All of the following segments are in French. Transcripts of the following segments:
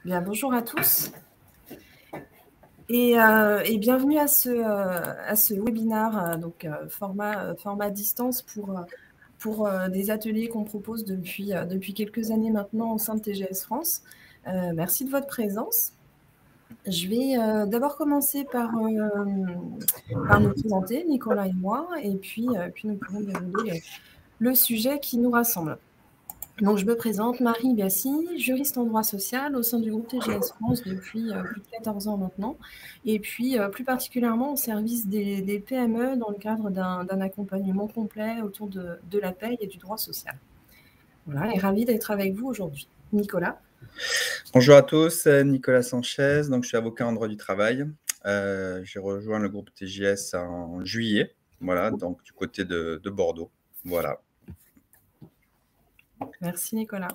Bien, bonjour à tous et bienvenue à ce webinaire, format distance pour des ateliers qu'on propose depuis quelques années maintenant au sein de TGS France. Merci de votre présence. Je vais d'abord commencer par nous présenter, Nicolas et moi, et puis nous pourrons dérouler le sujet qui nous rassemble. Donc, je me présente, Marie Biassi, juriste en droit social au sein du groupe TGS France depuis plus de 14 ans maintenant, et puis plus particulièrement au service des PME dans le cadre d'un accompagnement complet autour de la paie et du droit social. Voilà, et ravie d'être avec vous aujourd'hui. Nicolas. Bonjour à tous, Nicolas Sanchez, donc je suis avocat en droit du travail. J'ai rejoint le groupe TGS en juillet, voilà, donc du côté de Bordeaux. Voilà. Merci Nicolas.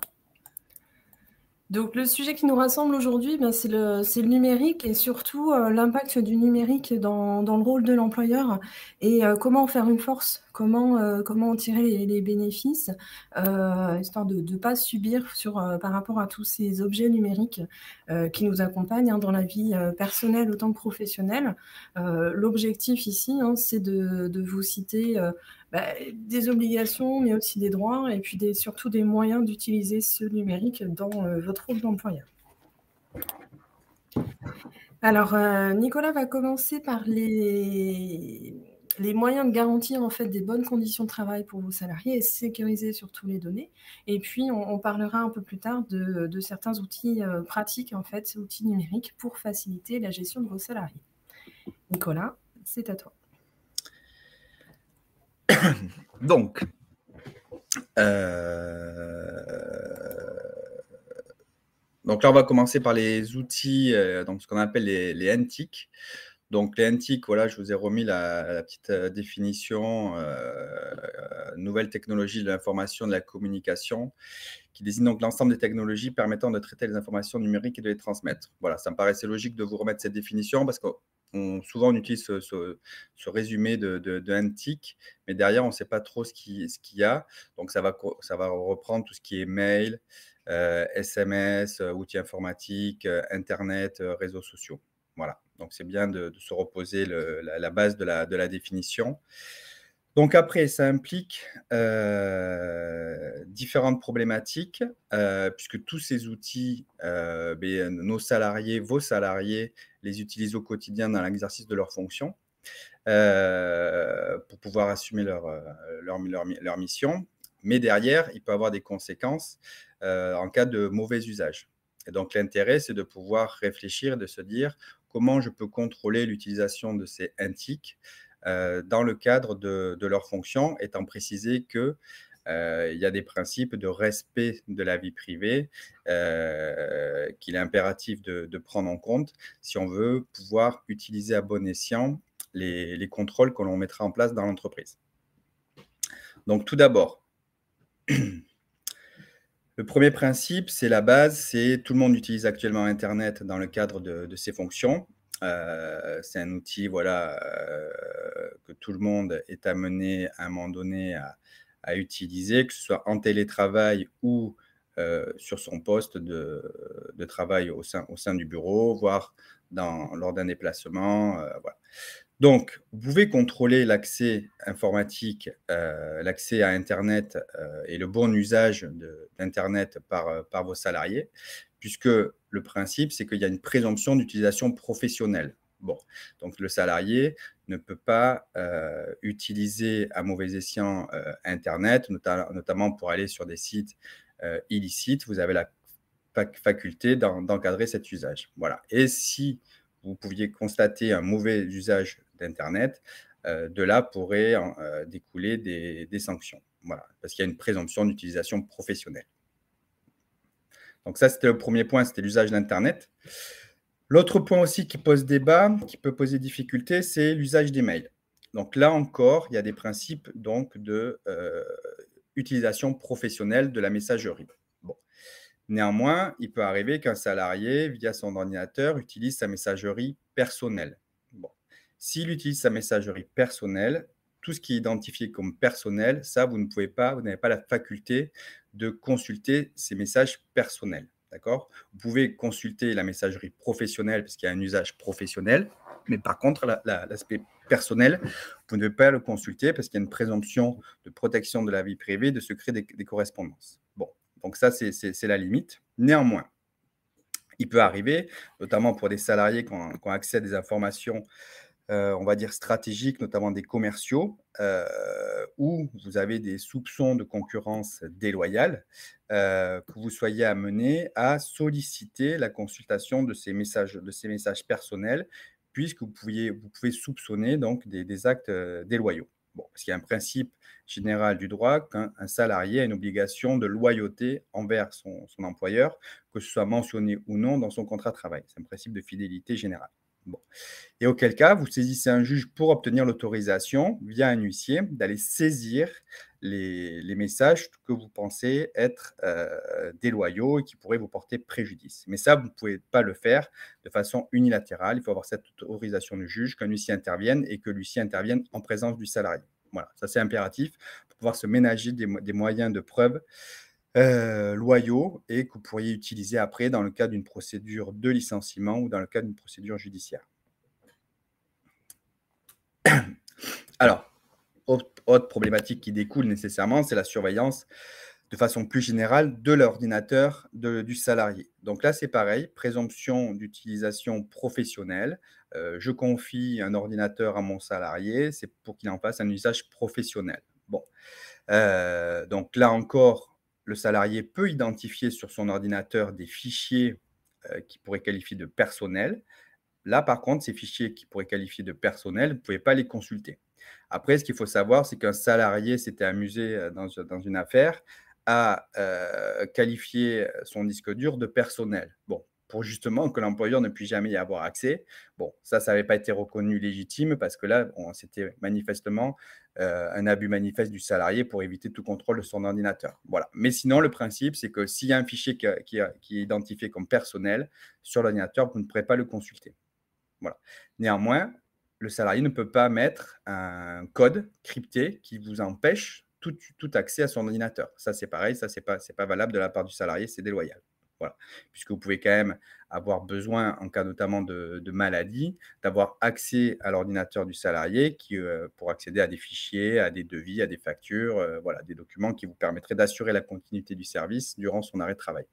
Donc, le sujet qui nous rassemble aujourd'hui, c'est le numérique et surtout l'impact du numérique dans le rôle de l'employeur et comment en faire une force, comment en tirer les bénéfices, histoire de ne pas subir par rapport à tous ces objets numériques qui nous accompagnent dans la vie personnelle autant que professionnelle. L'objectif ici, c'est de vous citer des obligations, mais aussi des droits, et puis surtout des moyens d'utiliser ce numérique dans votre rôle d'employeur. Alors, Nicolas va commencer par les moyens de garantir en fait des bonnes conditions de travail pour vos salariés et sécuriser surtout les données. Et puis, on parlera un peu plus tard de certains outils pratiques, en fait, outils numériques pour faciliter la gestion de vos salariés. Nicolas, c'est à toi. Donc, là, on va commencer par les outils, donc ce qu'on appelle les NTIC. Donc, les NTIC, voilà, je vous ai remis la petite définition, nouvelle technologie de l'information, de la communication, qui désigne donc l'ensemble des technologies permettant de traiter les informations numériques et de les transmettre. Voilà, ça me paraissait logique de vous remettre cette définition parce que souvent on utilise ce résumé de NTIC, mais derrière on ne sait pas trop ce qu'il y a. Donc ça va reprendre tout ce qui est mail, SMS, outils informatiques, Internet, réseaux sociaux. Voilà, donc c'est bien de se reposer la base de la définition. Donc après, ça implique différentes problématiques, puisque tous ces outils, nos salariés, vos salariés, les utilisent au quotidien dans l'exercice de leurs fonctions pour pouvoir assumer leur mission. Mais derrière, il peut avoir des conséquences en cas de mauvais usage. Et donc l'intérêt, c'est de pouvoir réfléchir, de se dire comment je peux contrôler l'utilisation de ces NTIC dans le cadre de leur fonction, étant précisé qu'il y a des principes de respect de la vie privée qu'il est impératif de prendre en compte si on veut pouvoir utiliser à bon escient les contrôles que l'on mettra en place dans l'entreprise. Donc tout d'abord, le premier principe, c'est la base, c'est tout le monde utilise actuellement Internet dans le cadre de ses fonctions. C'est un outil que tout le monde est amené à un moment donné à utiliser, que ce soit en télétravail ou sur son poste de travail au sein du bureau, voire lors d'un déplacement. Voilà. Donc, vous pouvez contrôler l'accès informatique, l'accès à Internet et le bon usage d'Internet par vos salariés, puisque le principe, c'est qu'il y a une présomption d'utilisation professionnelle. Bon, donc le salarié ne peut pas utiliser à mauvais escient Internet, notamment pour aller sur des sites illicites. Vous avez la faculté d'encadrer cet usage. Voilà. Et si vous pouviez constater un mauvais usage d'Internet, de là pourraient découler des sanctions. Voilà, parce qu'il y a une présomption d'utilisation professionnelle. Donc ça, c'était le premier point, c'était l'usage d'Internet. L'autre point aussi qui pose débat, qui peut poser difficulté, c'est l'usage des mails. Donc là encore, il y a des principes d'utilisation professionnelle de la messagerie. Bon. Néanmoins, il peut arriver qu'un salarié, via son ordinateur, utilise sa messagerie personnelle. Bon. S'il utilise sa messagerie personnelle, tout ce qui est identifié comme personnel, ça, vous n'avez pas la faculté de consulter ces messages personnels. d'accord? Vous pouvez consulter la messagerie professionnelle parce qu'il y a un usage professionnel, mais par contre, l'aspect personnel, vous ne devez pas le consulter parce qu'il y a une présomption de protection de la vie privée, de secret des correspondances. Bon, donc ça, c'est la limite. Néanmoins, il peut arriver, notamment pour des salariés qui ont accès à des informations, on va dire stratégiques, notamment des commerciaux, où vous avez des soupçons de concurrence déloyale, que vous soyez amené à solliciter la consultation de ces messages personnels, puisque vous pouvez soupçonner donc des actes, déloyaux. Bon, parce qu'il y a un principe général du droit qu'un salarié a une obligation de loyauté envers son employeur, que ce soit mentionné ou non dans son contrat de travail. C'est un principe de fidélité générale. Bon. Et auquel cas, vous saisissez un juge pour obtenir l'autorisation, via un huissier, d'aller saisir les messages que vous pensez être déloyaux et qui pourraient vous porter préjudice. Mais ça, vous ne pouvez pas le faire de façon unilatérale. Il faut avoir cette autorisation du juge, qu'un huissier intervienne et que l'huissier intervienne en présence du salarié. Voilà, ça c'est impératif pour pouvoir se ménager des moyens de preuve loyaux et que vous pourriez utiliser après dans le cadre d'une procédure de licenciement ou dans le cadre d'une procédure judiciaire. Alors, autre problématique qui découle nécessairement, c'est la surveillance de façon plus générale de l'ordinateur du salarié. Donc là, c'est pareil, présomption d'utilisation professionnelle. Je confie un ordinateur à mon salarié, c'est pour qu'il en fasse un usage professionnel. Bon, donc là encore, le salarié peut identifier sur son ordinateur des fichiers qu'il pourrait qualifier de personnels. Là, par contre, ces fichiers qui pourraient qualifier de personnels, vous ne pouvez pas les consulter. Après, ce qu'il faut savoir, c'est qu'un salarié s'était amusé dans une affaire à qualifier son disque dur de personnel. Bon, pour justement que l'employeur ne puisse jamais y avoir accès. Bon, ça n'avait pas été reconnu légitime parce que là, c'était manifestement un abus manifeste du salarié pour éviter tout contrôle de son ordinateur. Voilà. Mais sinon, le principe, c'est que s'il y a un fichier qui est identifié comme personnel sur l'ordinateur, vous ne pourrez pas le consulter. Voilà. Néanmoins, le salarié ne peut pas mettre un code crypté qui vous empêche tout accès à son ordinateur. Ça, c'est pareil, ça, c'est pas valable de la part du salarié, c'est déloyal. Voilà. Puisque vous pouvez quand même avoir besoin, en cas notamment de maladie, d'avoir accès à l'ordinateur du salarié pour accéder à des fichiers, à des devis, à des factures, voilà, des documents qui vous permettraient d'assurer la continuité du service durant son arrêt de travail.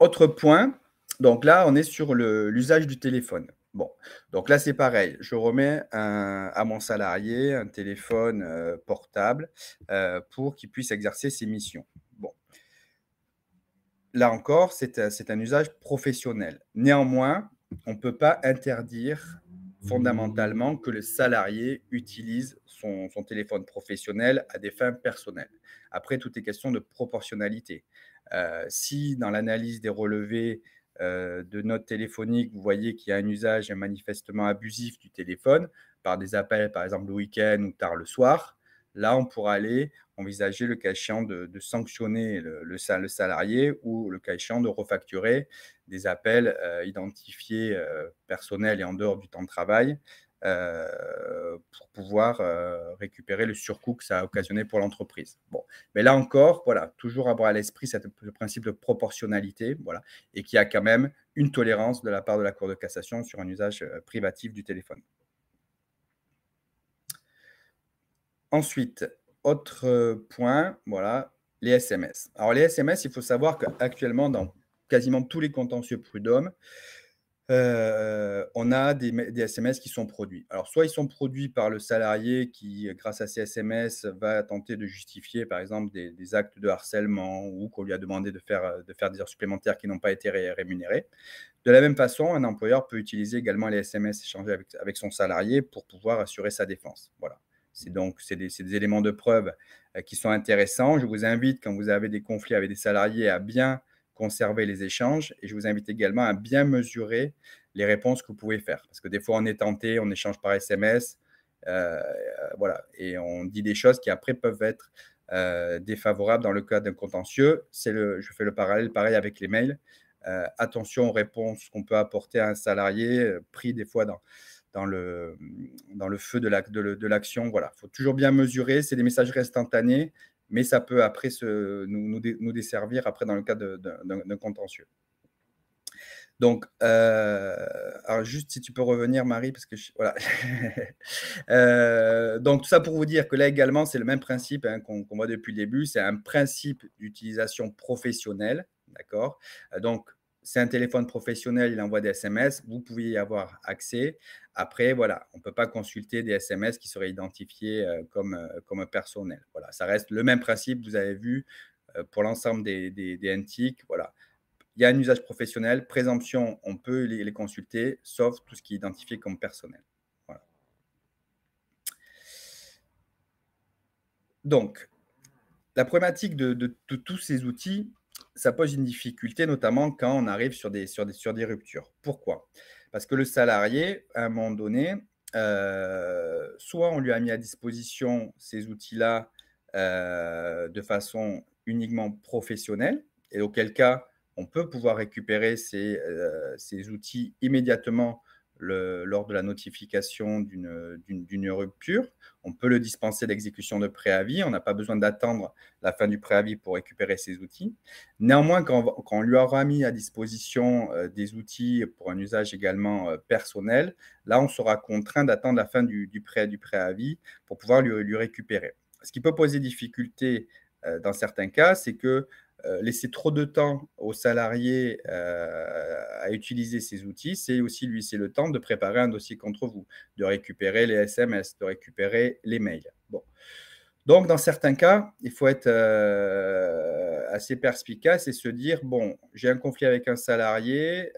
Autre point, donc là, on est sur l'usage du téléphone. Bon, donc là, c'est pareil. Je remets à mon salarié un téléphone portable pour qu'il puisse exercer ses missions. Bon, là encore, c'est un usage professionnel. Néanmoins, on ne peut pas interdire fondamentalement que le salarié utilise son téléphone professionnel à des fins personnelles. Après, tout est question de proportionnalité. Si dans l'analyse des relevés de notes téléphoniques, vous voyez qu'il y a un usage manifestement abusif du téléphone par des appels, par exemple le week-end ou tard le soir, là, on pourra aller envisager le cas échéant de sanctionner le salarié ou le cas échéant de refacturer des appels identifiés personnels et en dehors du temps de travail pour pouvoir récupérer le surcoût que ça a occasionné pour l'entreprise. Bon, mais là encore, voilà, toujours avoir à l'esprit le principe de proportionnalité, voilà, et qu'il y a quand même une tolérance de la part de la Cour de cassation sur un usage privatif du téléphone. Ensuite, autre point, voilà, les SMS. Alors les SMS, il faut savoir qu'actuellement, dans quasiment tous les contentieux prud'hommes, on a des SMS qui sont produits. Alors soit ils sont produits par le salarié qui, grâce à ces SMS, va tenter de justifier, par exemple, des actes de harcèlement ou qu'on lui a demandé de faire des heures supplémentaires qui n'ont pas été rémunérées. De la même façon, un employeur peut utiliser également les SMS échangés avec son salarié pour pouvoir assurer sa défense. Voilà. C'est des éléments de preuve qui sont intéressants. Je vous invite, quand vous avez des conflits avec des salariés, à bien conserver les échanges et je vous invite également à bien mesurer les réponses que vous pouvez faire. Parce que des fois, on est tenté, on échange par SMS, voilà, et on dit des choses qui après peuvent être défavorables dans le cas d'un contentieux. Je fais le parallèle pareil avec les mails. Attention aux réponses qu'on peut apporter à un salarié pris des fois dans le feu de l'action. Voilà, il faut toujours bien mesurer. C'est des messageries instantanées. mais ça peut après nous desservir après dans le cas d'un contentieux. Donc, alors juste si tu peux revenir, Marie, parce que voilà. Donc, tout ça pour vous dire que là également, c'est le même principe hein, qu'on voit depuis le début. C'est un principe d'utilisation professionnelle, d'accord? Donc, c'est un téléphone professionnel, il envoie des SMS, vous pouvez y avoir accès. Après, voilà, on ne peut pas consulter des SMS qui seraient identifiés comme personnels. Voilà, ça reste le même principe, vous avez vu, pour l'ensemble des NTIC. Voilà. Il y a un usage professionnel, présomption, on peut les consulter, sauf tout ce qui est identifié comme personnel. Voilà. Donc, la problématique de tous ces outils, ça pose une difficulté, notamment quand on arrive sur des ruptures. Pourquoi? Parce que le salarié, à un moment donné, soit on lui a mis à disposition ces outils-là de façon uniquement professionnelle, et auquel cas, on peut pouvoir récupérer ces outils immédiatement lors de la notification d'une rupture. On peut le dispenser d'exécution de préavis. On n'a pas besoin d'attendre la fin du préavis pour récupérer ces outils. Néanmoins, quand on lui aura mis à disposition des outils pour un usage également personnel, là, on sera contraint d'attendre la fin du préavis pour pouvoir lui récupérer. Ce qui peut poser difficulté dans certains cas, c'est que laisser trop de temps aux salariés à utiliser ces outils, c'est aussi lui laisser le temps de préparer un dossier contre vous, de récupérer les SMS, de récupérer les mails. Bon. Donc, dans certains cas, il faut être assez perspicace et se dire, bon, j'ai un conflit avec un salarié,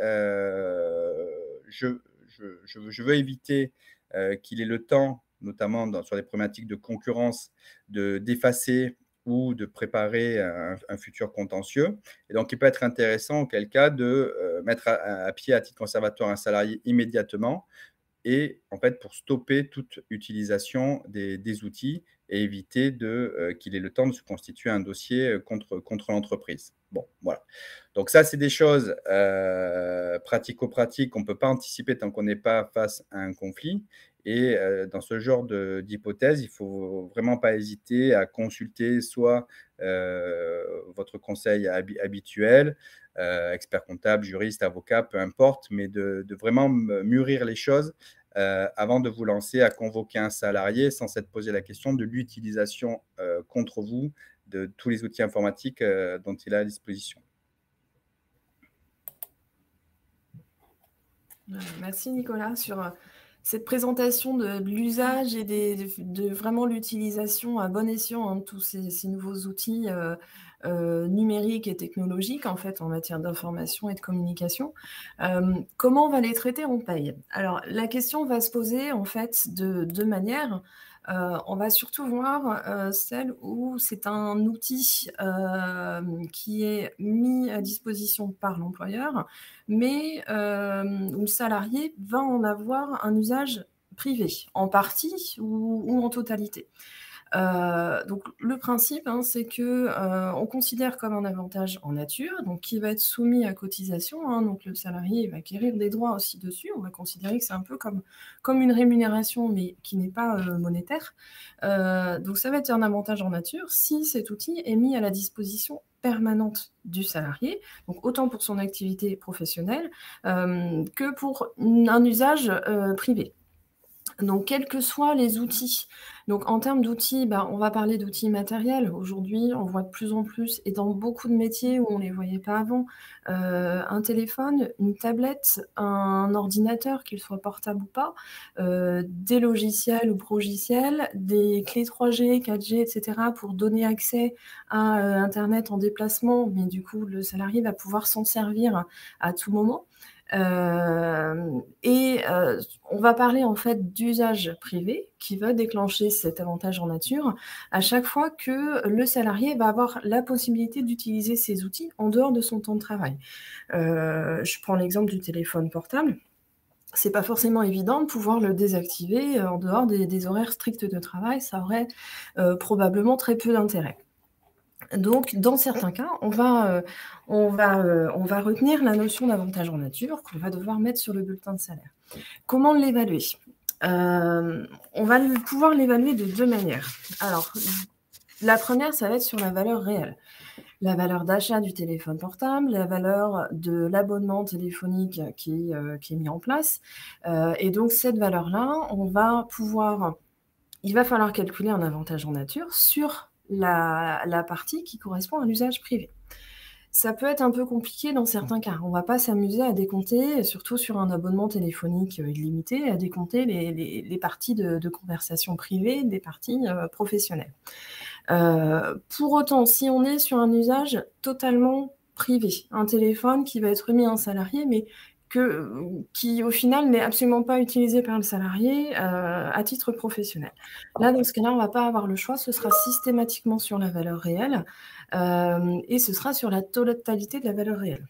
je veux éviter qu'il ait le temps, notamment sur les problématiques de concurrence, d'effacer ou de préparer un futur contentieux. Et donc, il peut être intéressant, auquel cas, de mettre à pied à titre conservatoire un salarié immédiatement et en fait pour stopper toute utilisation des outils et éviter qu'il ait le temps de se constituer un dossier contre l'entreprise. Bon, voilà. Donc ça, c'est des choses pratico-pratiques qu'on ne peut pas anticiper tant qu'on n'est pas face à un conflit. Et dans ce genre d'hypothèse, il ne faut vraiment pas hésiter à consulter soit votre conseil habituel, expert comptable, juriste, avocat, peu importe, mais de vraiment mûrir les choses avant de vous lancer à convoquer un salarié sans s'être posé la question de l'utilisation contre vous de tous les outils informatiques dont il a à disposition. Merci Nicolas sur cette présentation de l'usage et de vraiment l'utilisation à bon escient de tous ces nouveaux outils numériques et technologiques en fait en matière d'information et de communication. Comment on va les traiter en paye? Alors la question va se poser en fait de deux manières. On va surtout voir celle où c'est un outil qui est mis à disposition par l'employeur, mais où le salarié va en avoir un usage privé, en partie ou en totalité. Donc le principe, hein, c'est que on considère comme un avantage en nature, donc qui va être soumis à cotisation. Hein, donc le salarié va acquérir des droits aussi dessus. On va considérer que c'est un peu comme une rémunération, mais qui n'est pas monétaire. Donc ça va être un avantage en nature si cet outil est mis à la disposition permanente du salarié, donc autant pour son activité professionnelle que pour un usage privé. Donc, quels que soient les outils. Donc, en termes d'outils, on va parler d'outils matériels. Aujourd'hui, on voit de plus en plus, et dans beaucoup de métiers où on ne les voyait pas avant, un téléphone, une tablette, un ordinateur, qu'il soit portable ou pas, des logiciels ou progiciels, des clés 3G, 4G, etc. pour donner accès à Internet en déplacement. Mais du coup, le salarié va pouvoir s'en servir à tout moment. On va parler en fait d'usage privé qui va déclencher cet avantage en nature à chaque fois que le salarié va avoir la possibilité d'utiliser ces outils en dehors de son temps de travail. Je prends l'exemple du téléphone portable. C'est pas forcément évident de pouvoir le désactiver en dehors des horaires stricts de travail. Ça aurait probablement très peu d'intérêt. Donc, dans certains cas, on va retenir la notion d'avantage en nature qu'on va devoir mettre sur le bulletin de salaire. Comment l'évaluer? On va pouvoir l'évaluer de deux manières. Alors, La première, ça va être sur la valeur réelle. La valeur d'achat du téléphone portable, la valeur de l'abonnement téléphonique qui est mis en place. Et donc, cette valeur-là, il va falloir calculer un avantage en nature sur la partie qui correspond à l'usage privé. Ça peut être un peu compliqué dans certains cas. On ne va pas s'amuser à décompter, surtout sur un abonnement téléphonique illimité, à décompter les parties de conversation privée des parties professionnelles. Pour autant, si on est sur un usage totalement privé, un téléphone qui va être remis à un salarié, mais qui au final n'est absolument pas utilisé par le salarié à titre professionnel. Là, dans ce cas-là, on ne va pas avoir le choix, ce sera systématiquement sur la valeur réelle et ce sera sur la totalité de la valeur réelle.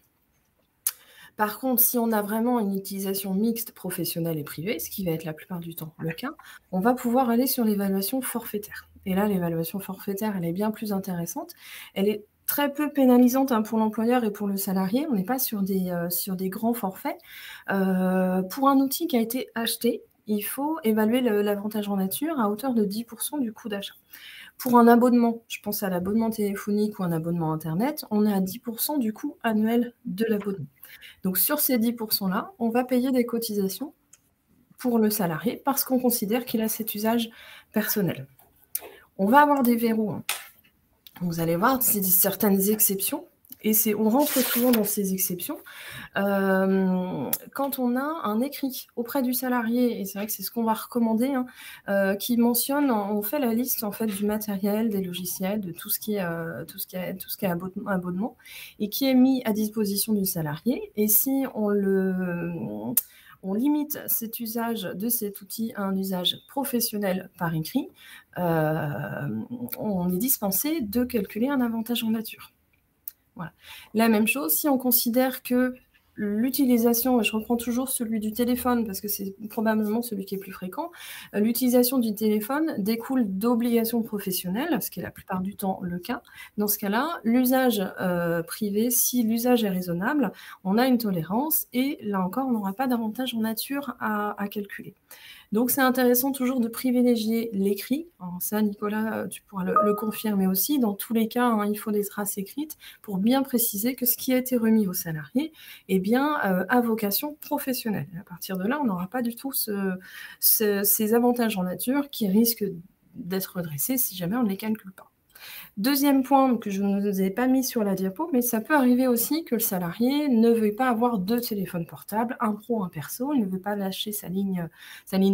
Par contre, si on a vraiment une utilisation mixte professionnelle et privée, ce qui va être la plupart du temps le cas, on va pouvoir aller sur l'évaluation forfaitaire. Et là, l'évaluation forfaitaire, elle est bien plus intéressante. Elle est très peu pénalisante pour l'employeur et pour le salarié. On n'est pas sur des grands forfaits. Pour un outil qui a été acheté, il faut évaluer l'avantage en nature à hauteur de 10% du coût d'achat. Pour un abonnement, je pense à l'abonnement téléphonique ou un abonnement Internet, on est à 10% du coût annuel de l'abonnement. Donc sur ces 10%-là, on va payer des cotisations pour le salarié parce qu'on considère qu'il a cet usage personnel. On va avoir des verrous. Vous allez voir, c'est certaines exceptions. Et on rentre souvent dans ces exceptions quand on a un écrit auprès du salarié, et c'est vrai que c'est ce qu'on va recommander, qui mentionne, on fait la liste en fait du matériel, des logiciels, de tout ce qui est abonnement, et qui est mis à disposition du salarié. Et si on limite cet usage de cet outil à un usage professionnel par écrit, on est dispensé de calculer un avantage en nature. Voilà. La même chose, si on considère que l'utilisation, je reprends toujours celui du téléphone parce que c'est probablement celui qui est plus fréquent, l'utilisation du téléphone découle d'obligations professionnelles, ce qui est la plupart du temps le cas. Dans ce cas-là, l'usage privé, si l'usage est raisonnable, on a une tolérance et là encore, on n'aura pas d'avantage en nature à calculer. Donc, c'est intéressant toujours de privilégier l'écrit. Ça, Nicolas, tu pourras le confirmer aussi. Dans tous les cas, il faut des traces écrites pour bien préciser que ce qui a été remis au salarié est bien à vocation professionnelle. Et à partir de là, on n'aura pas du tout ces avantages en nature qui risquent d'être redressés si jamais on ne les calcule pas. Deuxième point que je ne vous ai pas mis sur la diapo, mais ça peut arriver aussi que le salarié ne veuille pas avoir deux téléphones portables, un pro, un perso, il ne veut pas lâcher sa ligne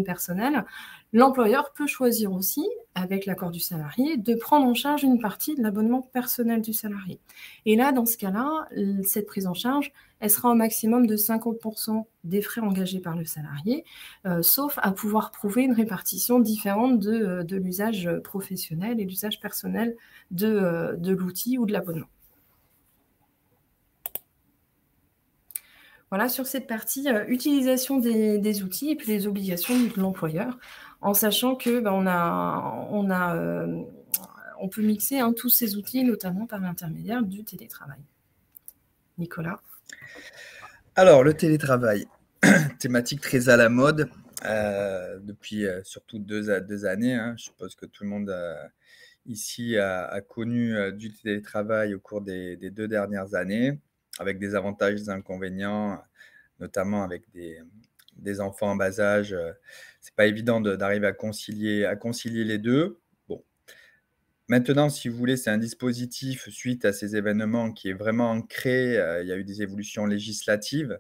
personnelle. L'employeur peut choisir aussi, avec l'accord du salarié, de prendre en charge une partie de l'abonnement personnel du salarié. Et là, dans ce cas-là, cette prise en charge, elle sera au maximum de 50% des frais engagés par le salarié, sauf à pouvoir prouver une répartition différente de l'usage professionnel et l'usage personnel de l'outil ou de l'abonnement. Voilà, sur cette partie, utilisation des outils et puis les obligations de l'employeur, en sachant que on peut mixer tous ces outils, notamment par l'intermédiaire du télétravail. Nicolas? Alors, le télétravail, thématique très à la mode depuis surtout deux années. Je suppose que tout le monde ici a connu du télétravail au cours des 2 dernières années, avec des avantages et des inconvénients, notamment avec des enfants en bas âge. C'est pas évident d'arriver à concilier les deux. Bon. Maintenant, si vous voulez, c'est un dispositif suite à ces événements qui est vraiment ancré. Il y a eu des évolutions législatives.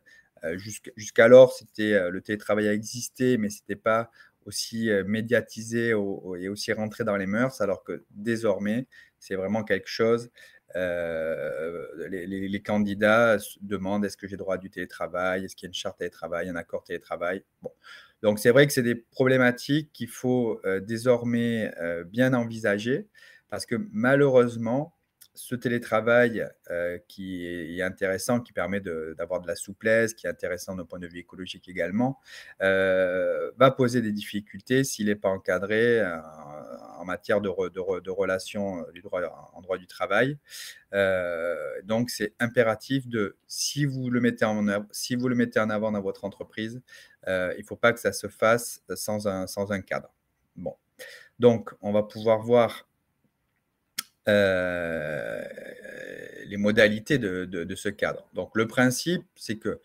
Jusqu'alors, le télétravail a existé, mais c'était pas aussi médiatisé et aussi rentré dans les mœurs, alors que désormais, c'est vraiment quelque chose. Les candidats demandent: est-ce que j'ai droit à du télétravail? Est-ce qu'il y a une charte télétravail, un accord télétravail? Bon. Donc, c'est vrai que c'est des problématiques qu'il faut désormais bien envisager parce que malheureusement, ce télétravail qui est intéressant, qui permet d'avoir de la souplesse, qui est intéressant d'un point de vue écologique également, va poser des difficultés s'il n'est pas encadré en matière de relations en droit du travail. Donc, c'est impératif si vous le mettez en avant dans votre entreprise, il ne faut pas que ça se fasse sans un cadre. Bon. Donc, on va pouvoir voir les modalités de ce cadre. Donc, le principe, c'est que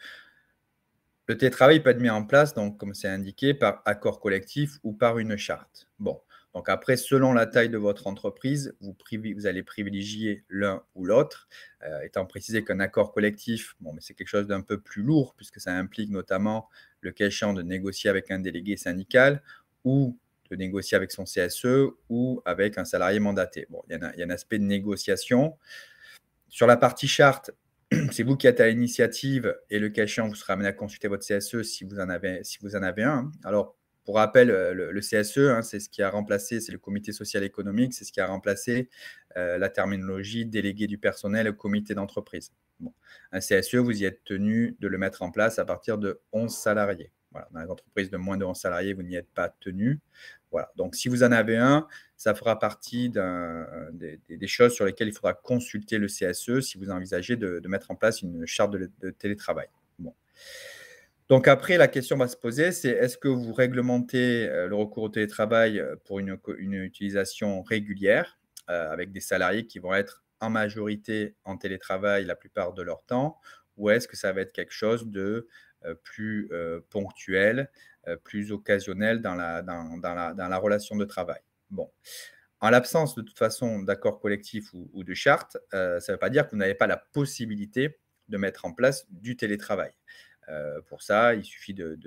le télétravail peut être mis en place, donc, comme c'est indiqué, par accord collectif ou par une charte. Bon, donc après, selon la taille de votre entreprise, vous allez privilégier l'un ou l'autre, étant précisé qu'un accord collectif, bon, mais c'est quelque chose d'un peu plus lourd, puisque ça implique notamment le cas échéant de négocier avec un délégué syndical ou de négocier avec son CSE ou avec un salarié mandaté. Bon, il y a un aspect de négociation. Sur la partie charte, c'est vous qui êtes à l'initiative et le cas échéant, vous serez amené à consulter votre CSE si vous en avez un. Alors, pour rappel, le CSE, hein, c'est ce qui a remplacé, c'est le comité social économique, c'est ce qui a remplacé la terminologie délégué du personnel au comité d'entreprise. Bon. Un CSE, vous y êtes tenu de le mettre en place à partir de 11 salariés. Voilà. Dans les entreprises de moins de 11 salariés, vous n'y êtes pas tenu. Voilà. Donc, si vous en avez un, ça fera partie des choses sur lesquelles il faudra consulter le CSE si vous envisagez de mettre en place une charte de télétravail. Bon. Donc après, la question va se poser, c'est est-ce que vous réglementez le recours au télétravail pour une utilisation régulière avec des salariés qui vont être en majorité en télétravail la plupart de leur temps, ou est-ce que ça va être quelque chose de plus ponctuel, plus occasionnel dans la relation de travail? Bon. En l'absence de toute façon d'accord collectif ou de charte, ça ne veut pas dire que vous n'avez pas la possibilité de mettre en place du télétravail. Pour ça, il suffit de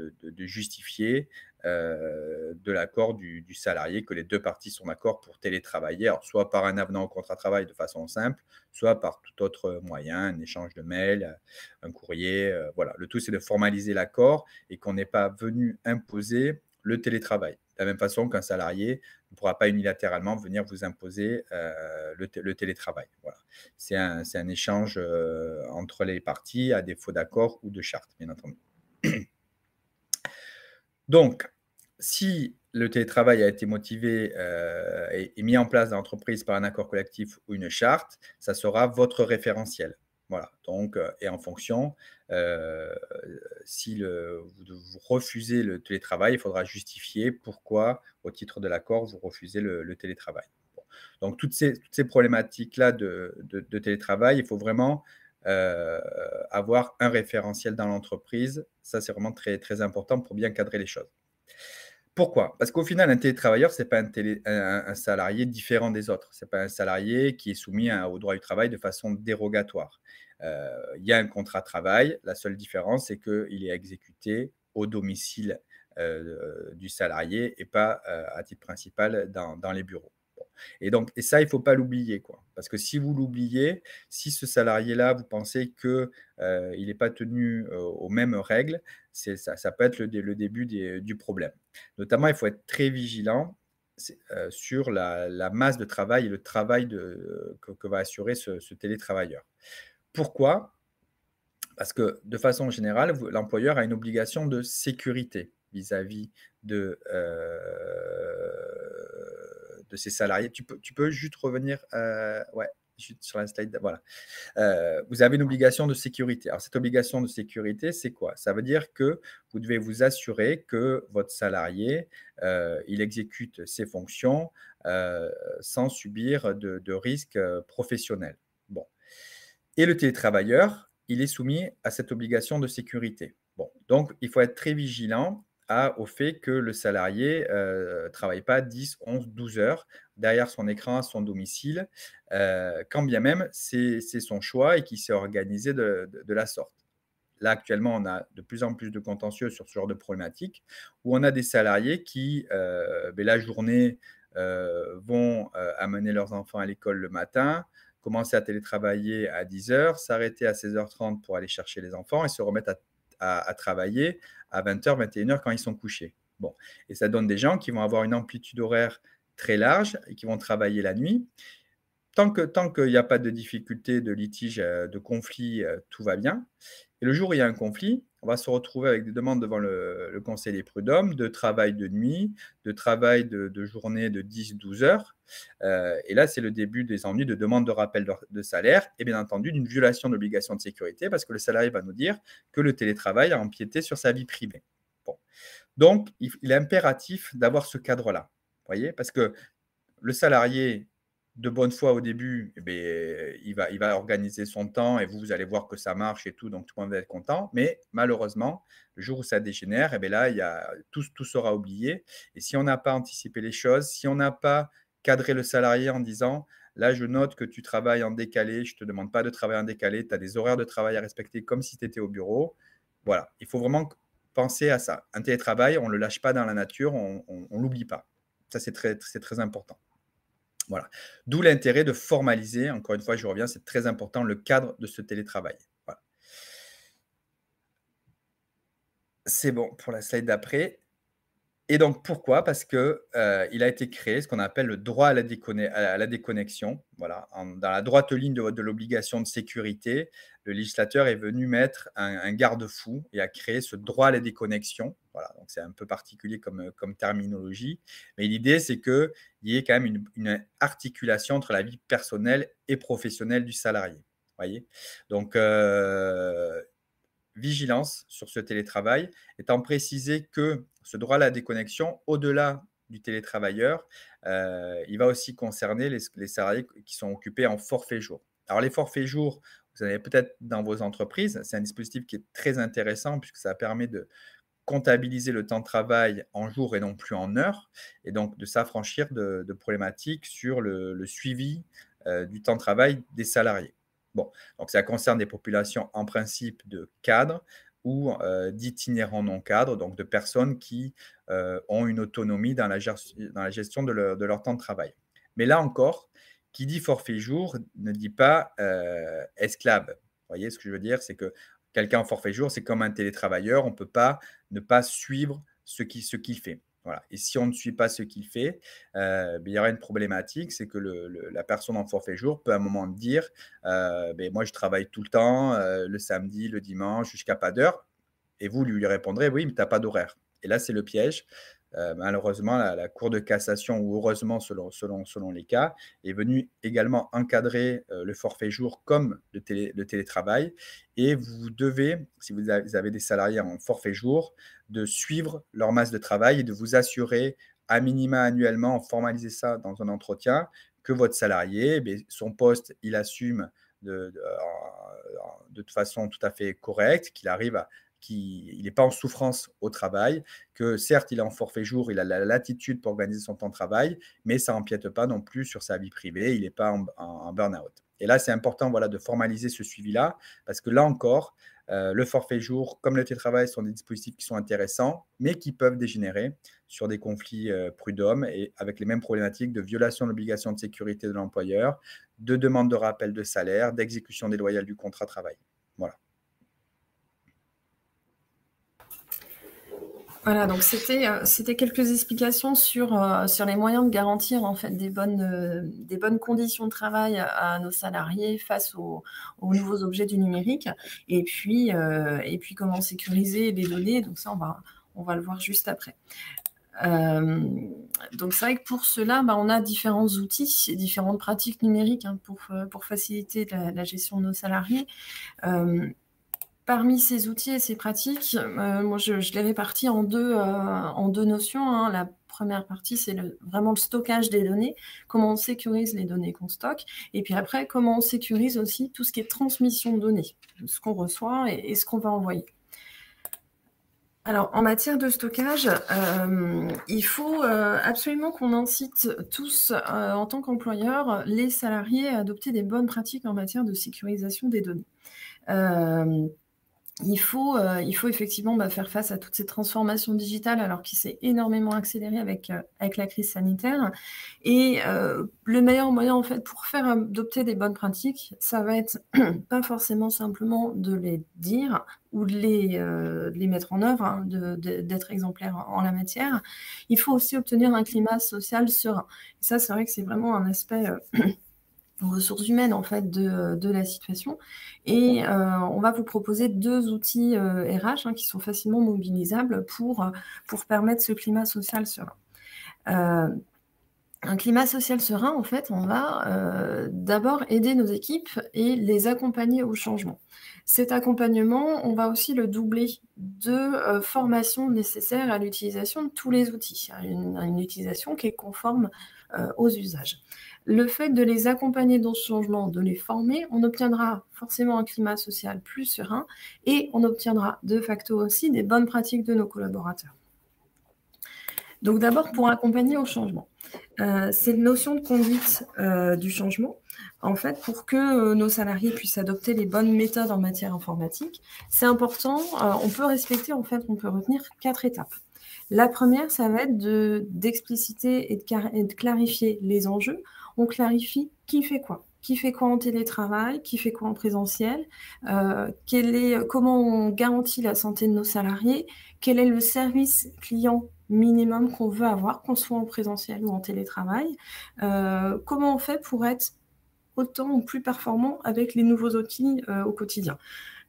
justifier de l'accord du salarié, que les deux parties sont d'accord pour télétravailler, alors soit par un avenant au contrat de travail de façon simple, soit par tout autre moyen, un échange de mails, un courrier. Voilà. Le tout, c'est de formaliser l'accord et qu'on n'est pas venu imposer le télétravail. De la même façon qu'un salarié ne pourra pas unilatéralement venir vous imposer le télétravail. Voilà. C'est un échange entre les parties, à défaut d'accord ou de charte, bien entendu. Donc, si le télétravail a été motivé et mis en place dans l'entreprise par un accord collectif ou une charte, ça sera votre référentiel. Voilà. Donc, et en fonction, si vous refusez le télétravail, il faudra justifier pourquoi, au titre de l'accord, vous refusez le télétravail. Bon. Donc, toutes ces problématiques-là de télétravail, il faut vraiment avoir un référentiel dans l'entreprise. Ça, c'est vraiment très, très important pour bien cadrer les choses. Pourquoi? Parce qu'au final, un télétravailleur, ce n'est pas un salarié différent des autres. Ce n'est pas un salarié qui est soumis au droit du travail de façon dérogatoire. Il y a un contrat de travail. La seule différence, c'est qu'il est exécuté au domicile du salarié et pas à titre principal dans les bureaux. Bon. Et ça, il ne faut pas l'oublier, quoi. Parce que si vous l'oubliez, si ce salarié-là, vous pensez qu'il n'est pas tenu aux mêmes règles, ça peut être le début du problème. Notamment, il faut être très vigilant sur la masse de travail et le travail que va assurer ce télétravailleur. Pourquoi? Parce que de façon générale, l'employeur a une obligation de sécurité vis-à-vis de ses salariés. Tu peux juste revenir ouais, juste sur la slide. Voilà. Vous avez une obligation de sécurité. Alors, cette obligation de sécurité, c'est quoi? Ça veut dire que vous devez vous assurer que votre salarié, il exécute ses fonctions sans subir de risques professionnels. Bon. Et le télétravailleur, il est soumis à cette obligation de sécurité. Bon. Donc, il faut être très vigilant au fait que le salarié ne travaille pas 10, 11, 12 heures derrière son écran à son domicile, quand bien même c'est son choix et qu'il s'est organisé de la sorte. Là, actuellement, on a de plus en plus de contentieux sur ce genre de problématique, où on a des salariés qui, la journée, vont amener leurs enfants à l'école le matin, commencer à télétravailler à 10 heures, s'arrêter à 16h30 pour aller chercher les enfants et se remettre à travailler à 20h, 21h quand ils sont couchés. Bon. Et ça donne des gens qui vont avoir une amplitude horaire très large et qui vont travailler la nuit. Tant qu'il n'y a pas de difficulté, de litige, de conflit, tout va bien. Et le jour où il y a un conflit, on va se retrouver avec des demandes devant le Conseil des prud'hommes de travail de nuit, de travail de journée de 10-12 heures. Et là, c'est le début des ennuis de demande de rappel de salaire et bien entendu d'une violation d'obligation de sécurité parce que le salarié va nous dire que le télétravail a empiété sur sa vie privée. Bon. Donc, il est impératif d'avoir ce cadre-là. Vous voyez? Parce que le salarié, de bonne foi au début, eh beh, il va organiser son temps et vous allez voir que ça marche et tout, donc tout le monde va être content. Mais malheureusement, le jour où ça dégénère, eh beh, là, il y a tout sera oublié et si on n'a pas anticipé les choses, si on n'a pas cadré le salarié en disant: «Là, je note que tu travailles en décalé, je ne te demande pas de travailler en décalé, tu as des horaires de travail à respecter comme si tu étais au bureau». Voilà, il faut vraiment penser à ça. Un télétravail, on ne le lâche pas dans la nature, on l'oublie pas. Ça, c'est très important. Voilà. D'où l'intérêt de formaliser, encore une fois, je reviens, c'est très important, le cadre de ce télétravail. Voilà. C'est bon pour la slide d'après. Et donc pourquoi? Parce que, il a été créé ce qu'on appelle le droit à la déconnexion. Voilà, dans la droite ligne de l'obligation de sécurité, le législateur est venu mettre un garde-fou et a créé ce droit à la déconnexion. Voilà, donc c'est un peu particulier comme terminologie, mais l'idée c'est qu'il y ait quand même une articulation entre la vie personnelle et professionnelle du salarié. Voyez? Donc, vigilance sur ce télétravail, étant précisé que ce droit à la déconnexion, au-delà du télétravailleur, il va aussi concerner les salariés qui sont occupés en forfait jour. Alors les forfaits jours, vous en avez peut-être dans vos entreprises, c'est un dispositif qui est très intéressant puisque ça permet de comptabiliser le temps de travail en jours et non plus en heures et donc de s'affranchir de problématiques sur le suivi, du temps de travail des salariés. Bon, donc ça concerne des populations en principe de cadres ou d'itinérants non cadres, donc de personnes qui ont une autonomie dans la gestion de leur temps de travail. Mais là encore, qui dit forfait jour ne dit pas esclave. Vous voyez ce que je veux dire? C'est que quelqu'un en forfait jour, c'est comme un télétravailleur, on ne peut pas ne pas suivre ce qu'il fait. Voilà. Et si on ne suit pas ce qu'il fait, il y aura une problématique, c'est que la personne en forfait jour peut à un moment dire moi je travaille tout le temps, le samedi, le dimanche, jusqu'à pas d'heure. Et vous lui répondrez oui, mais tu n'as pas d'horaire. Et là, c'est le piège. Malheureusement, la Cour de cassation, ou heureusement selon les cas, est venue également encadrer le forfait jour comme le télétravail. Et vous devez, si vous avez des salariés en forfait jour, de suivre leur masse de travail et de vous assurer, à minima annuellement, formaliser ça dans un entretien, que votre salarié, son poste, il assume de façon tout à fait correcte, qu'il n'est pas en souffrance au travail, que certes, il est en forfait jour, il a la latitude pour organiser son temps de travail, mais ça n'empiète pas non plus sur sa vie privée, il n'est pas en burn-out. Et là, c'est important de formaliser ce suivi-là, parce que là encore, le forfait jour, comme le télétravail, sont des dispositifs qui sont intéressants, mais qui peuvent dégénérer sur des conflits prud'hommes et avec les mêmes problématiques de violation de l'obligation de sécurité de l'employeur, de demande de rappel de salaire, d'exécution déloyale du contrat de travail. Voilà. Voilà, donc c'était quelques explications sur les moyens de garantir en fait des bonnes conditions de travail à nos salariés face aux nouveaux objets du numérique et puis comment sécuriser les données. Donc ça, on va le voir juste après. Donc c'est vrai que pour cela, on a différents outils et différentes pratiques numériques pour faciliter la gestion de nos salariés. Parmi ces outils et ces pratiques, moi je les répartis en deux notions, hein. La première partie, c'est vraiment le stockage des données, comment on sécurise les données qu'on stocke, et puis après, comment on sécurise aussi tout ce qui est transmission de données, ce qu'on reçoit et ce qu'on va envoyer. Alors, en matière de stockage, il faut absolument qu'on incite tous, en tant qu'employeur, les salariés à adopter des bonnes pratiques en matière de sécurisation des données. Il faut effectivement faire face à toutes ces transformations digitales alors qui s'est énormément accéléré avec la crise sanitaire. Et le meilleur moyen en fait pour faire adopter des bonnes pratiques, ça va être pas forcément simplement de les dire ou de les mettre en œuvre, hein, d'être exemplaire en la matière. Il faut aussi obtenir un climat social serein. Et ça, c'est vrai que c'est vraiment un aspect ressources humaines en fait de la situation et on va vous proposer deux outils RH qui sont facilement mobilisables pour permettre ce climat social serein. Un climat social serein, en fait, on va d'abord aider nos équipes et les accompagner au changement. Cet accompagnement, on va aussi le doubler de formations nécessaires à l'utilisation de tous les outils, une utilisation qui est conforme aux usages. Le fait de les accompagner dans ce changement, de les former, on obtiendra forcément un climat social plus serein et on obtiendra de facto aussi des bonnes pratiques de nos collaborateurs. Donc d'abord, pour accompagner au changement. Cette notion de conduite du changement, en fait, pour que nos salariés puissent adopter les bonnes méthodes en matière informatique, c'est important, on peut retenir 4 étapes. La première, ça va être d'expliciter et de clarifier les enjeux. On clarifie qui fait quoi. Qui fait quoi en télétravail, qui fait quoi en présentiel, comment on garantit la santé de nos salariés, quel est le service client minimum qu'on veut avoir, qu'on soit en présentiel ou en télétravail, comment on fait pour être autant ou plus performant avec les nouveaux outils au quotidien.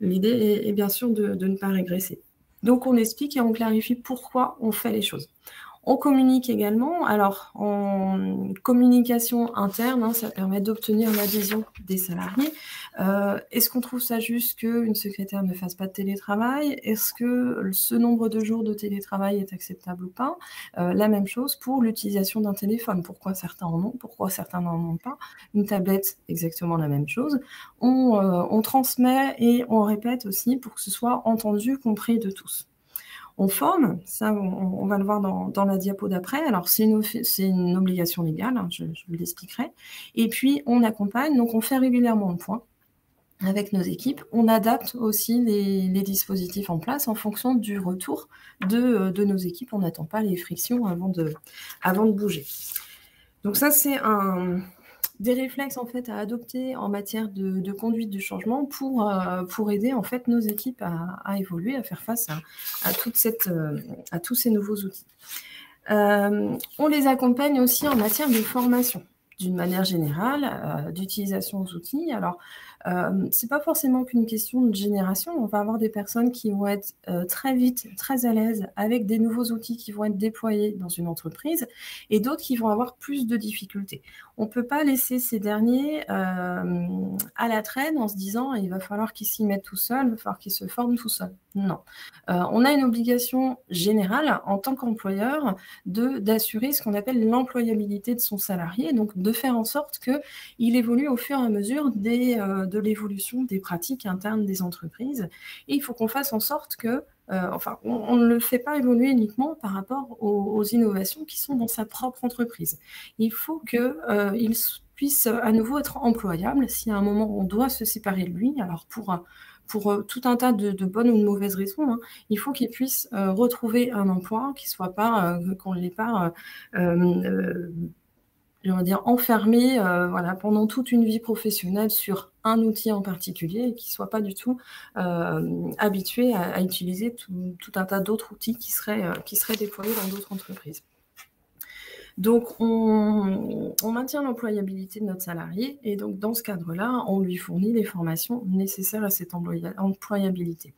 L'idée est bien sûr de ne pas régresser. Donc on explique et on clarifie pourquoi on fait les choses. On communique également. Alors, en communication interne, ça permet d'obtenir l'adhésion des salariés. Est-ce qu'on trouve ça juste qu'une secrétaire ne fasse pas de télétravail? Est-ce que ce nombre de jours de télétravail est acceptable ou pas? La même chose pour l'utilisation d'un téléphone. Pourquoi certains en ont? Pourquoi certains n'en ont pas? Une tablette, exactement la même chose. On transmet et on répète aussi pour que ce soit entendu, compris de tous. On forme, ça on va le voir dans la diapo d'après. Alors c'est une obligation légale, je vous l'expliquerai. Et puis on accompagne, donc on fait régulièrement le point avec nos équipes. On adapte aussi les dispositifs en place en fonction du retour de nos équipes. On n'attend pas les frictions avant de bouger. Donc ça c'est des réflexes en fait à adopter en matière de conduite du changement pour aider en fait nos équipes à évoluer, à faire face à tous ces nouveaux outils. On les accompagne aussi en matière de formation, d'une manière générale, d'utilisation aux outils. Alors, c'est pas forcément qu'une question de génération. On va avoir des personnes qui vont être très vite, très à l'aise avec des nouveaux outils qui vont être déployés dans une entreprise et d'autres qui vont avoir plus de difficultés. On peut pas laisser ces derniers à la traîne en se disant il va falloir qu'ils s'y mettent tout seuls, il va falloir qu'ils se forment tout seuls. Non. On a une obligation générale en tant qu'employeur d'assurer ce qu'on appelle l'employabilité de son salarié, donc de faire en sorte qu'il évolue au fur et à mesure de l'évolution des pratiques internes des entreprises. Et il faut qu'on fasse en sorte que, on ne le fait pas évoluer uniquement par rapport aux innovations qui sont dans sa propre entreprise. Il faut qu'il puisse à nouveau être employable. Si à un moment on doit se séparer de lui, alors pour tout un tas de bonnes ou de mauvaises raisons, il faut qu'il puisse retrouver un emploi, qu'on ne l'ait pas enfermé pendant toute une vie professionnelle sur un outil en particulier et qui ne soit pas du tout habitué à utiliser tout un tas d'autres outils qui seraient déployés dans d'autres entreprises. Donc, on maintient l'employabilité de notre salarié et donc, dans ce cadre-là, on lui fournit les formations nécessaires à cette employabilité.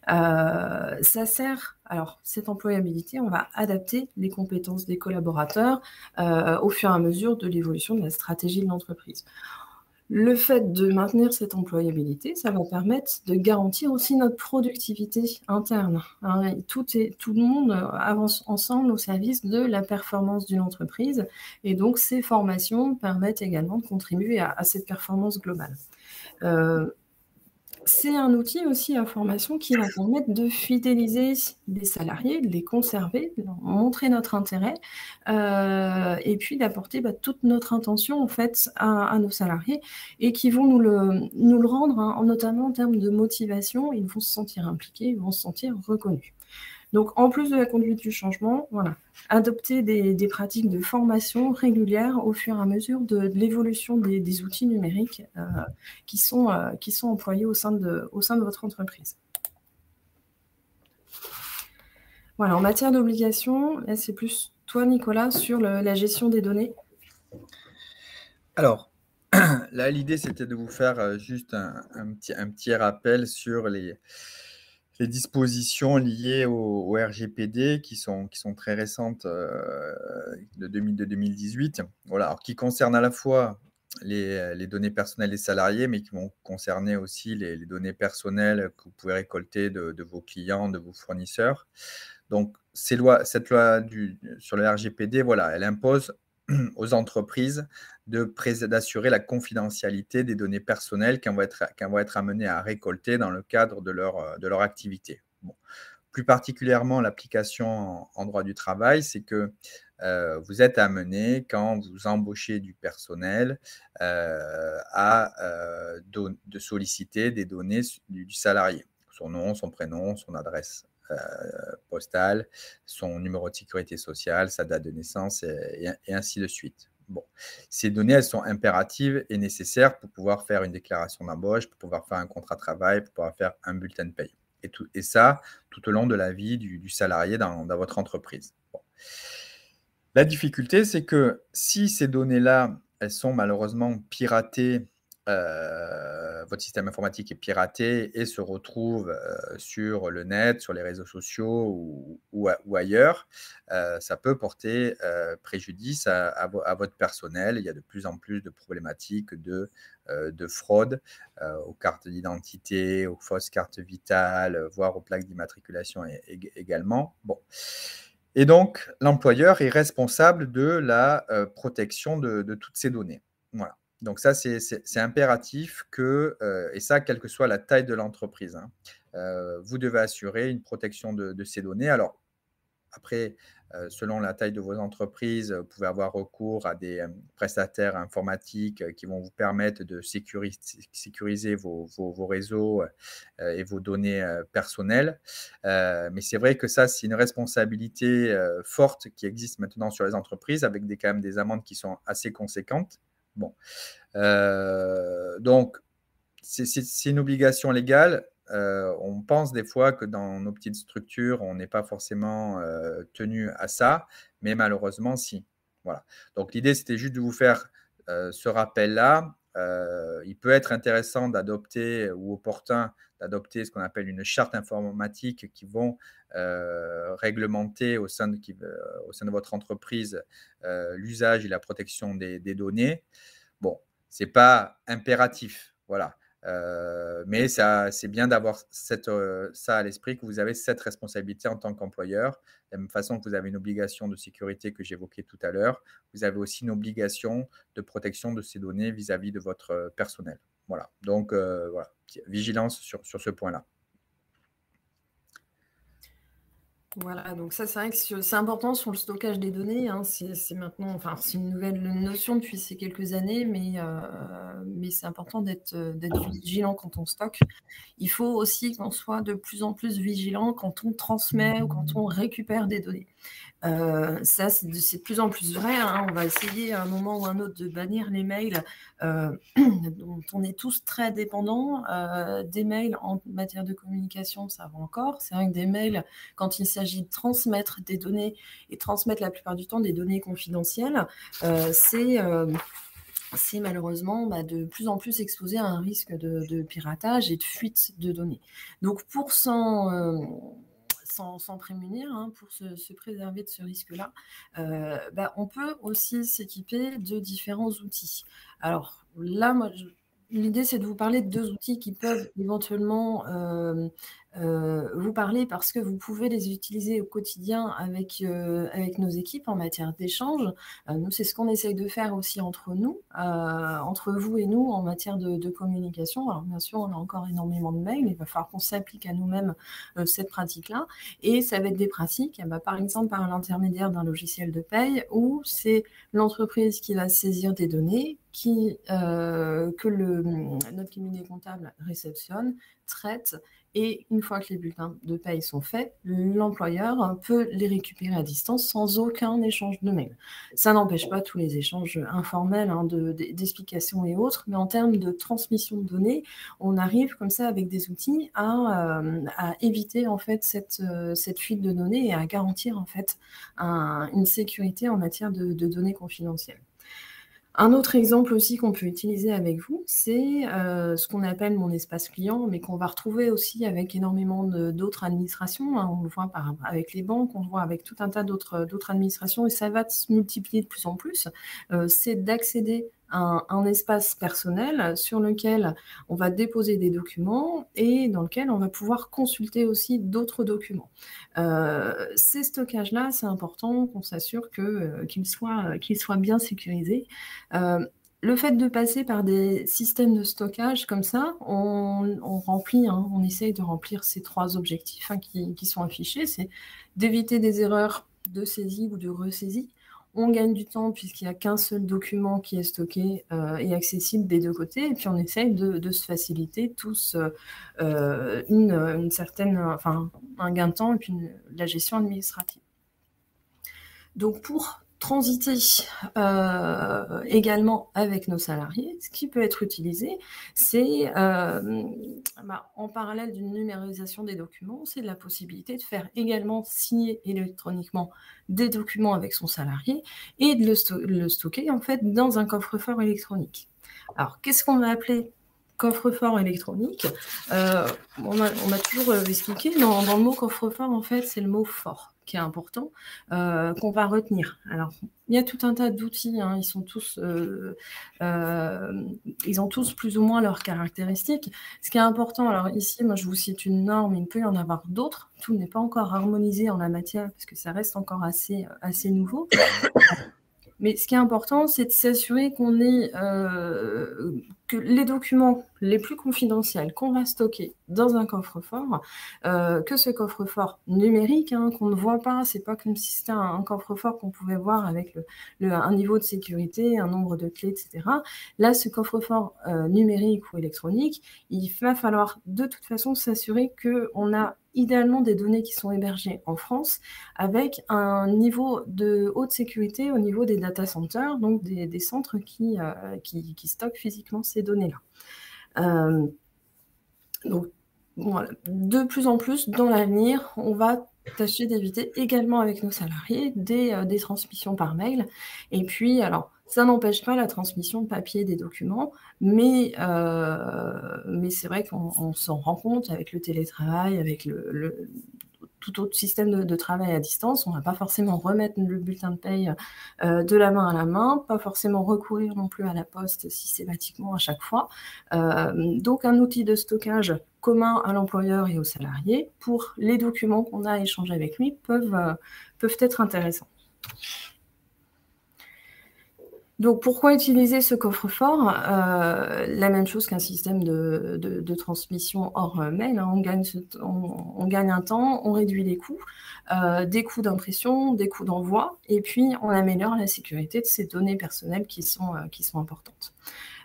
Ça sert, alors cette employabilité, on va adapter les compétences des collaborateurs au fur et à mesure de l'évolution de la stratégie de l'entreprise. Le fait de maintenir cette employabilité, ça va permettre de garantir aussi notre productivité interne. Tout le monde avance ensemble au service de la performance d'une entreprise et donc ces formations permettent également de contribuer à cette performance globale. C'est un outil aussi à formation qui va permettre de fidéliser les salariés, de les conserver, de leur montrer notre intérêt et puis d'apporter toute notre intention en fait à nos salariés et qui vont nous le rendre, notamment en termes de motivation. Ils vont se sentir impliqués, ils vont se sentir reconnus. Donc, en plus de la conduite du changement, adopter des pratiques de formation régulières au fur et à mesure de l'évolution des outils numériques qui sont employés au sein de votre entreprise. Voilà, en matière d'obligation, là, c'est plus toi, Nicolas, sur la gestion des données. Alors, là, l'idée, c'était de vous faire juste un petit rappel sur les dispositions liées au RGPD qui sont très récentes de 2018, voilà, alors qui concernent à la fois les données personnelles des salariés, mais qui vont concerner aussi les données personnelles que vous pouvez récolter de vos clients, de vos fournisseurs. Donc, cette loi sur le RGPD, voilà, elle impose aux entreprises d'assurer la confidentialité des données personnelles qu'elles vont être amenées à récolter dans le cadre de leur activité. Bon. Plus particulièrement, l'application en droit du travail, c'est que vous êtes amené, quand vous embauchez du personnel, de solliciter des données du salarié. Son nom, son prénom, son adresse postale, son numéro de sécurité sociale, sa date de naissance et ainsi de suite. Bon. Ces données, elles sont impératives et nécessaires pour pouvoir faire une déclaration d'embauche, pour pouvoir faire un contrat de travail, pour pouvoir faire un bulletin de paye. Et ça, tout au long de la vie du salarié dans votre entreprise. Bon. La difficulté, c'est que si ces données-là, elles sont malheureusement piratées, votre système informatique est piraté et se retrouve sur le net, sur les réseaux sociaux ou ailleurs, ça peut porter préjudice à votre personnel. Il y a de plus en plus de problématiques de fraude aux cartes d'identité, aux fausses cartes vitales, voire aux plaques d'immatriculation également. Bon. Et donc, l'employeur est responsable de la protection de toutes ces données. Voilà. Donc ça, c'est impératif que, et ça, quelle que soit la taille de l'entreprise, hein, vous devez assurer une protection de ces données. Alors, après, selon la taille de vos entreprises, vous pouvez avoir recours à des prestataires informatiques qui vont vous permettre de sécuriser vos réseaux et vos données personnelles. Mais c'est vrai que ça, c'est une responsabilité forte qui existe maintenant sur les entreprises, avec quand même des amendes qui sont assez conséquentes. Bon. Donc, c'est une obligation légale. On pense des fois que dans nos petites structures, on n'est pas forcément tenu à ça, mais malheureusement, si. Voilà. Donc, l'idée, c'était juste de vous faire ce rappel-là. Il peut être intéressant d'adopter ou opportun d'adopter ce qu'on appelle une charte informatique qui vont réglementer au sein de votre entreprise l'usage et la protection des données. Bon, ce n'est pas impératif. Voilà. Mais c'est bien d'avoir ça à l'esprit, que vous avez cette responsabilité en tant qu'employeur. De la même façon que vous avez une obligation de sécurité que j'évoquais tout à l'heure, vous avez aussi une obligation de protection de ces données vis-à-vis de votre personnel. Voilà. Donc, voilà, vigilance sur ce point-là. Voilà, donc ça, c'est vrai que c'est important sur le stockage des données. Hein, c'est maintenant, enfin, c'est une nouvelle notion depuis ces quelques années, mais c'est important d'être vigilant quand on stocke. Il faut aussi qu'on soit de plus en plus vigilant quand on transmet ou quand on récupère des données. Ça, c'est de plus en plus vrai. Hein. On va essayer à un moment ou à un autre de bannir les mails dont on est tous très dépendants. Des mails en matière de communication, ça va encore. C'est vrai que des mails, quand il s'agit de transmettre des données et transmettre la plupart du temps des données confidentielles, c'est malheureusement de plus en plus exposé à un risque de piratage et de fuite de données. Donc, pour s'en prémunir, hein, pour se préserver de ce risque-là, on peut aussi s'équiper de différents outils. Alors là, moi, l'idée, c'est de vous parler de deux outils qui peuvent éventuellement vous parler parce que vous pouvez les utiliser au quotidien avec nos équipes en matière d'échange. Nous, c'est ce qu'on essaye de faire aussi entre nous, entre vous et nous, en matière de communication. Alors, bien sûr, on a encore énormément de mails. Il va falloir qu'on s'applique à nous-mêmes cette pratique-là. Et ça va être des pratiques, par exemple, par l'intermédiaire d'un logiciel de paye où c'est l'entreprise qui va saisir des données que notre cabinet comptable réceptionne, traite, et une fois que les bulletins de paye sont faits, l'employeur peut les récupérer à distance sans aucun échange de mail. Ça n'empêche pas tous les échanges informels d'explications et autres, mais en termes de transmission de données, on arrive comme ça avec des outils à éviter en fait cette fuite de données et à garantir en fait une sécurité en matière de données confidentielles. Un autre exemple aussi qu'on peut utiliser avec vous, c'est ce qu'on appelle mon espace client, mais qu'on va retrouver aussi avec énormément d'autres administrations. Hein. On le voit avec les banques, on le voit avec tout un tas d'autres administrations, et ça va se multiplier de plus en plus. C'est d'accéder un espace personnel sur lequel on va déposer des documents et dans lequel on va pouvoir consulter aussi d'autres documents. Ces stockages-là, c'est important qu'on s'assure qu'ils soient bien sécurisés. Le fait de passer par des systèmes de stockage comme ça, on remplit, on essaye de remplir ces 3 objectifs qui sont affichés, c'est d'éviter des erreurs de saisie ou de ressaisie. On gagne du temps puisqu'il n'y a qu'un seul document qui est stocké et accessible des 2 côtés, et puis on essaye de se faciliter tous une certaine, un gain de temps et puis la gestion administrative. Donc pour transiter également avec nos salariés, ce qui peut être utilisé, c'est en parallèle d'une numérisation des documents, c'est la possibilité de faire également signer électroniquement des documents avec son salarié et de le stocker en fait dans un coffre-fort électronique. Alors, qu'est-ce qu'on va appeler coffre-fort électronique? On m'a toujours expliqué, dans le mot coffre-fort, en fait, c'est le mot fort qui est important, qu'on va retenir. Alors, il y a tout un tas d'outils, ils ont tous plus ou moins leurs caractéristiques. Ce qui est important, alors ici, moi je vous cite une norme, il peut y en avoir d'autres. Tout n'est pas encore harmonisé en la matière, parce que ça reste encore assez nouveau. Mais ce qui est important, c'est de s'assurer qu'on ait que les documents les plus confidentiels qu'on va stocker dans un coffre-fort, que ce coffre-fort numérique, qu'on ne voit pas, c'est pas comme si c'était un coffre-fort qu'on pouvait voir avec un niveau de sécurité, un nombre de clés, etc. Là, ce coffre-fort numérique ou électronique, il va falloir de toute façon s'assurer qu'on a idéalement des données qui sont hébergées en France avec un niveau de haute sécurité au niveau des data centers, donc des centres qui stockent physiquement ces données-là. Donc, voilà. De plus en plus, dans l'avenir, on va tâcher d'éviter également avec nos salariés des transmissions par mail. Et puis, alors, ça n'empêche pas la transmission de papier des documents, mais c'est vrai qu'on s'en rend compte avec le télétravail, avec tout autre système de travail à distance. On ne va pas forcément remettre le bulletin de paye de la main à la main, pas forcément recourir non plus à la poste systématiquement à chaque fois. Donc, un outil de stockage commun à l'employeur et aux salariés pour les documents qu'on a échangés avec lui peuvent être intéressants. Donc, pourquoi utiliser ce coffre-fort? La même chose qu'un système de transmission hors mail. On gagne un temps, on réduit les coûts, des coûts d'impression, des coûts d'envoi, et puis on améliore la sécurité de ces données personnelles qui sont importantes.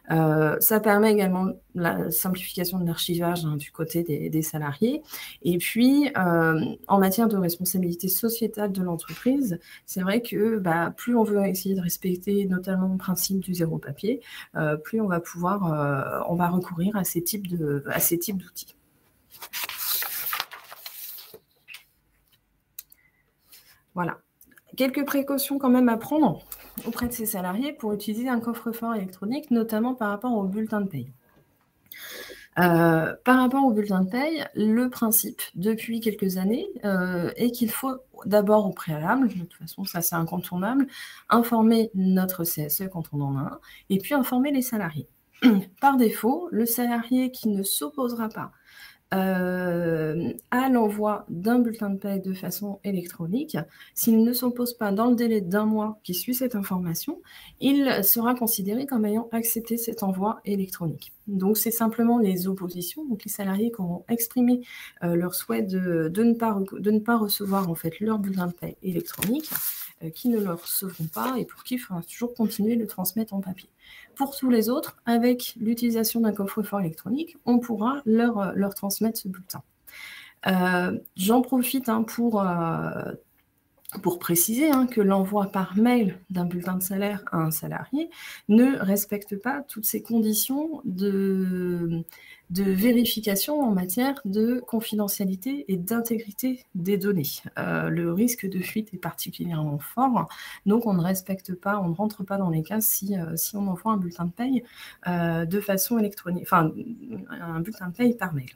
Ça permet également la simplification de l'archivage du côté des salariés. Et puis, en matière de responsabilité sociétale de l'entreprise, c'est vrai que plus on veut essayer de respecter notamment le principe du zéro papier, plus on va recourir à ces types d'outils. Voilà. Quelques précautions quand même à prendre auprès de ces salariés pour utiliser un coffre-fort électronique, notamment par rapport au bulletin de paye. Par rapport au bulletin de paye, le principe depuis quelques années est qu'il faut d'abord au préalable, de toute façon ça c'est incontournable, informer notre CSE quand on en a un, et puis informer les salariés. Par défaut, le salarié qui ne s'opposera pas à l'envoi d'un bulletin de paie de façon électronique, s'il ne s'oppose pas dans le délai d'1 mois qui suit cette information, il sera considéré comme ayant accepté cet envoi électronique. Donc, c'est simplement les oppositions, donc les salariés qui auront exprimé leur souhait de ne pas recevoir en fait leur bulletin de paie électronique, qui ne le recevront pas et pour qui il faudra toujours continuer de le transmettre en papier. Pour tous les autres, avec l'utilisation d'un coffre-fort électronique, on pourra leur transmettre ce bulletin. J'en profite pour préciser que l'envoi par mail d'un bulletin de salaire à un salarié ne respecte pas toutes ces conditions de vérification en matière de confidentialité et d'intégrité des données. Le risque de fuite est particulièrement fort, donc on ne respecte pas, on ne rentre pas dans les cas si on envoie un bulletin de paye de façon électronique, enfin un bulletin de paye par mail.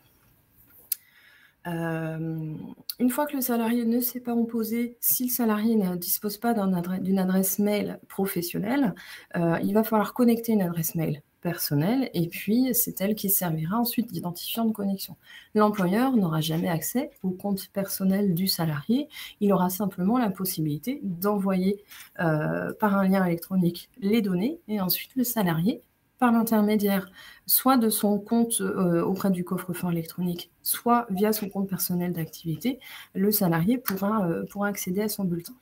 Une fois que le salarié ne s'est pas opposé, si le salarié ne dispose pas d'une adresse mail professionnelle, il va falloir connecter une adresse mail personnelle et puis c'est elle qui servira ensuite d'identifiant de connexion. L'employeur n'aura jamais accès au compte personnel du salarié, il aura simplement la possibilité d'envoyer par un lien électronique les données et ensuite le salarié, par l'intermédiaire soit de son compte auprès du coffre-fort électronique, soit via son compte personnel d'activité, le salarié pourra accéder à son bulletin.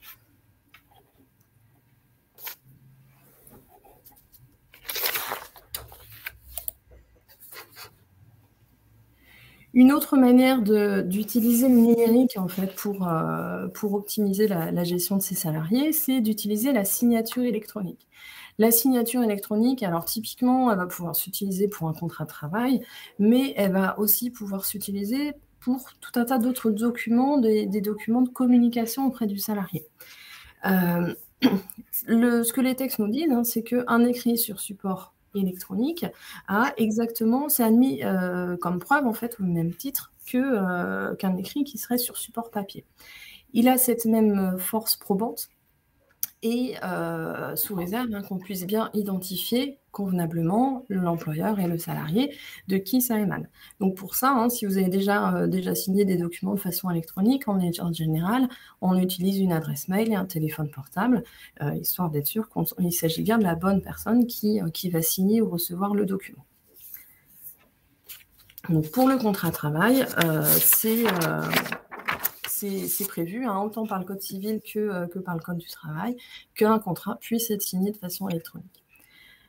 Une autre manière d'utiliser le numérique en fait, pour optimiser la gestion de ses salariés, c'est d'utiliser la signature électronique. La signature électronique, alors typiquement, elle va pouvoir s'utiliser pour un contrat de travail, mais elle va aussi pouvoir s'utiliser pour tout un tas d'autres documents, des documents de communication auprès du salarié. Ce que les textes nous disent, hein, c'est qu'un écrit sur support électronique c'est admis comme preuve en fait au même titre qu'un écrit qui serait sur support papier. Il a cette même force probante et sous réserve qu'on puisse bien identifier convenablement l'employeur et le salarié de qui ça émane. Donc pour ça, hein, si vous avez déjà signé des documents de façon électronique, en général, on utilise une adresse mail et un téléphone portable, histoire d'être sûr qu'il s'agit bien de la bonne personne qui va signer ou recevoir le document. Donc pour le contrat de travail, c'est prévu, hein, autant par le Code civil que par le Code du travail, qu'un contrat puisse être signé de façon électronique.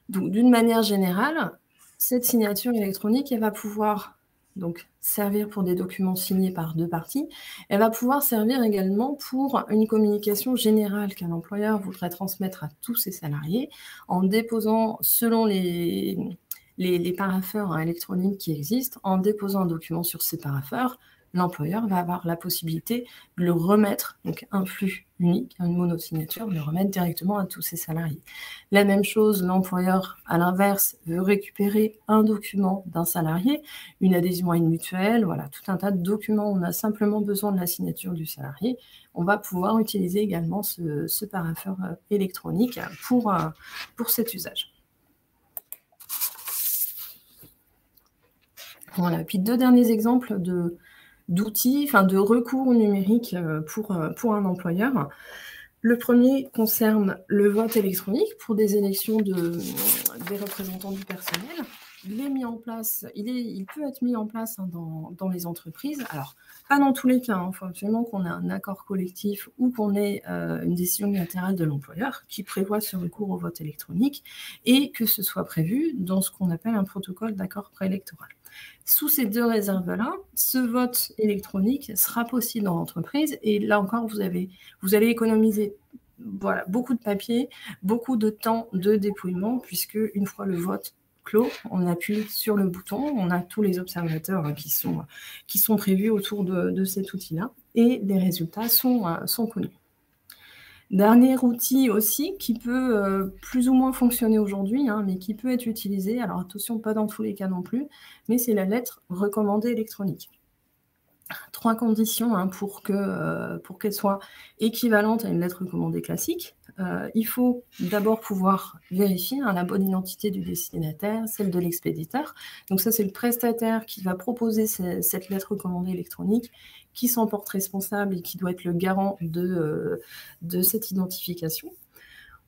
Donc, d'une manière générale, cette signature électronique, elle va pouvoir donc, servir pour des documents signés par deux parties. Elle va pouvoir servir également pour une communication générale qu'un employeur voudrait transmettre à tous ses salariés en déposant, selon les parapheurs, hein, électroniques qui existent, en déposant un document sur ces parapheurs, l'employeur va avoir la possibilité de le remettre, donc un flux unique, une monosignature, de le remettre directement à tous ses salariés. La même chose, l'employeur, à l'inverse, veut récupérer un document d'un salarié, une adhésion à une mutuelle, voilà, tout un tas de documents, on a simplement besoin de la signature du salarié. On va pouvoir utiliser également ce parapheur électronique pour cet usage. Voilà, puis deux derniers exemples d'outils, enfin de recours numériques pour un employeur. Le premier concerne le vote électronique pour des élections des représentants du personnel. Il est mis en place, il peut être mis en place hein, dans les entreprises. Alors, pas dans tous les cas, il faut absolument qu'on ait un accord collectif ou qu'on ait une décision unilatérale de l'employeur qui prévoit ce recours au vote électronique et que ce soit prévu dans ce qu'on appelle un protocole d'accord préélectoral. Sous ces deux réserves-là, ce vote électronique sera possible dans l'entreprise et là encore, vous allez économiser voilà, beaucoup de papier, beaucoup de temps de dépouillement puisque une fois le vote clos, on appuie sur le bouton, on a tous les observateurs hein, qui sont prévus autour de cet outil-là et les résultats sont connus. Dernier outil aussi qui peut plus ou moins fonctionner aujourd'hui, hein, mais qui peut être utilisé, alors attention, pas dans tous les cas non plus, mais c'est la lettre recommandée électronique. 3 conditions hein, pour qu'elle soit équivalente à une lettre recommandée classique. Il faut d'abord pouvoir vérifier hein, la bonne identité du destinataire, celle de l'expéditeur. Donc ça, c'est le prestataire qui va proposer cette lettre recommandée électronique, qui s'en porte responsable et qui doit être le garant de cette identification.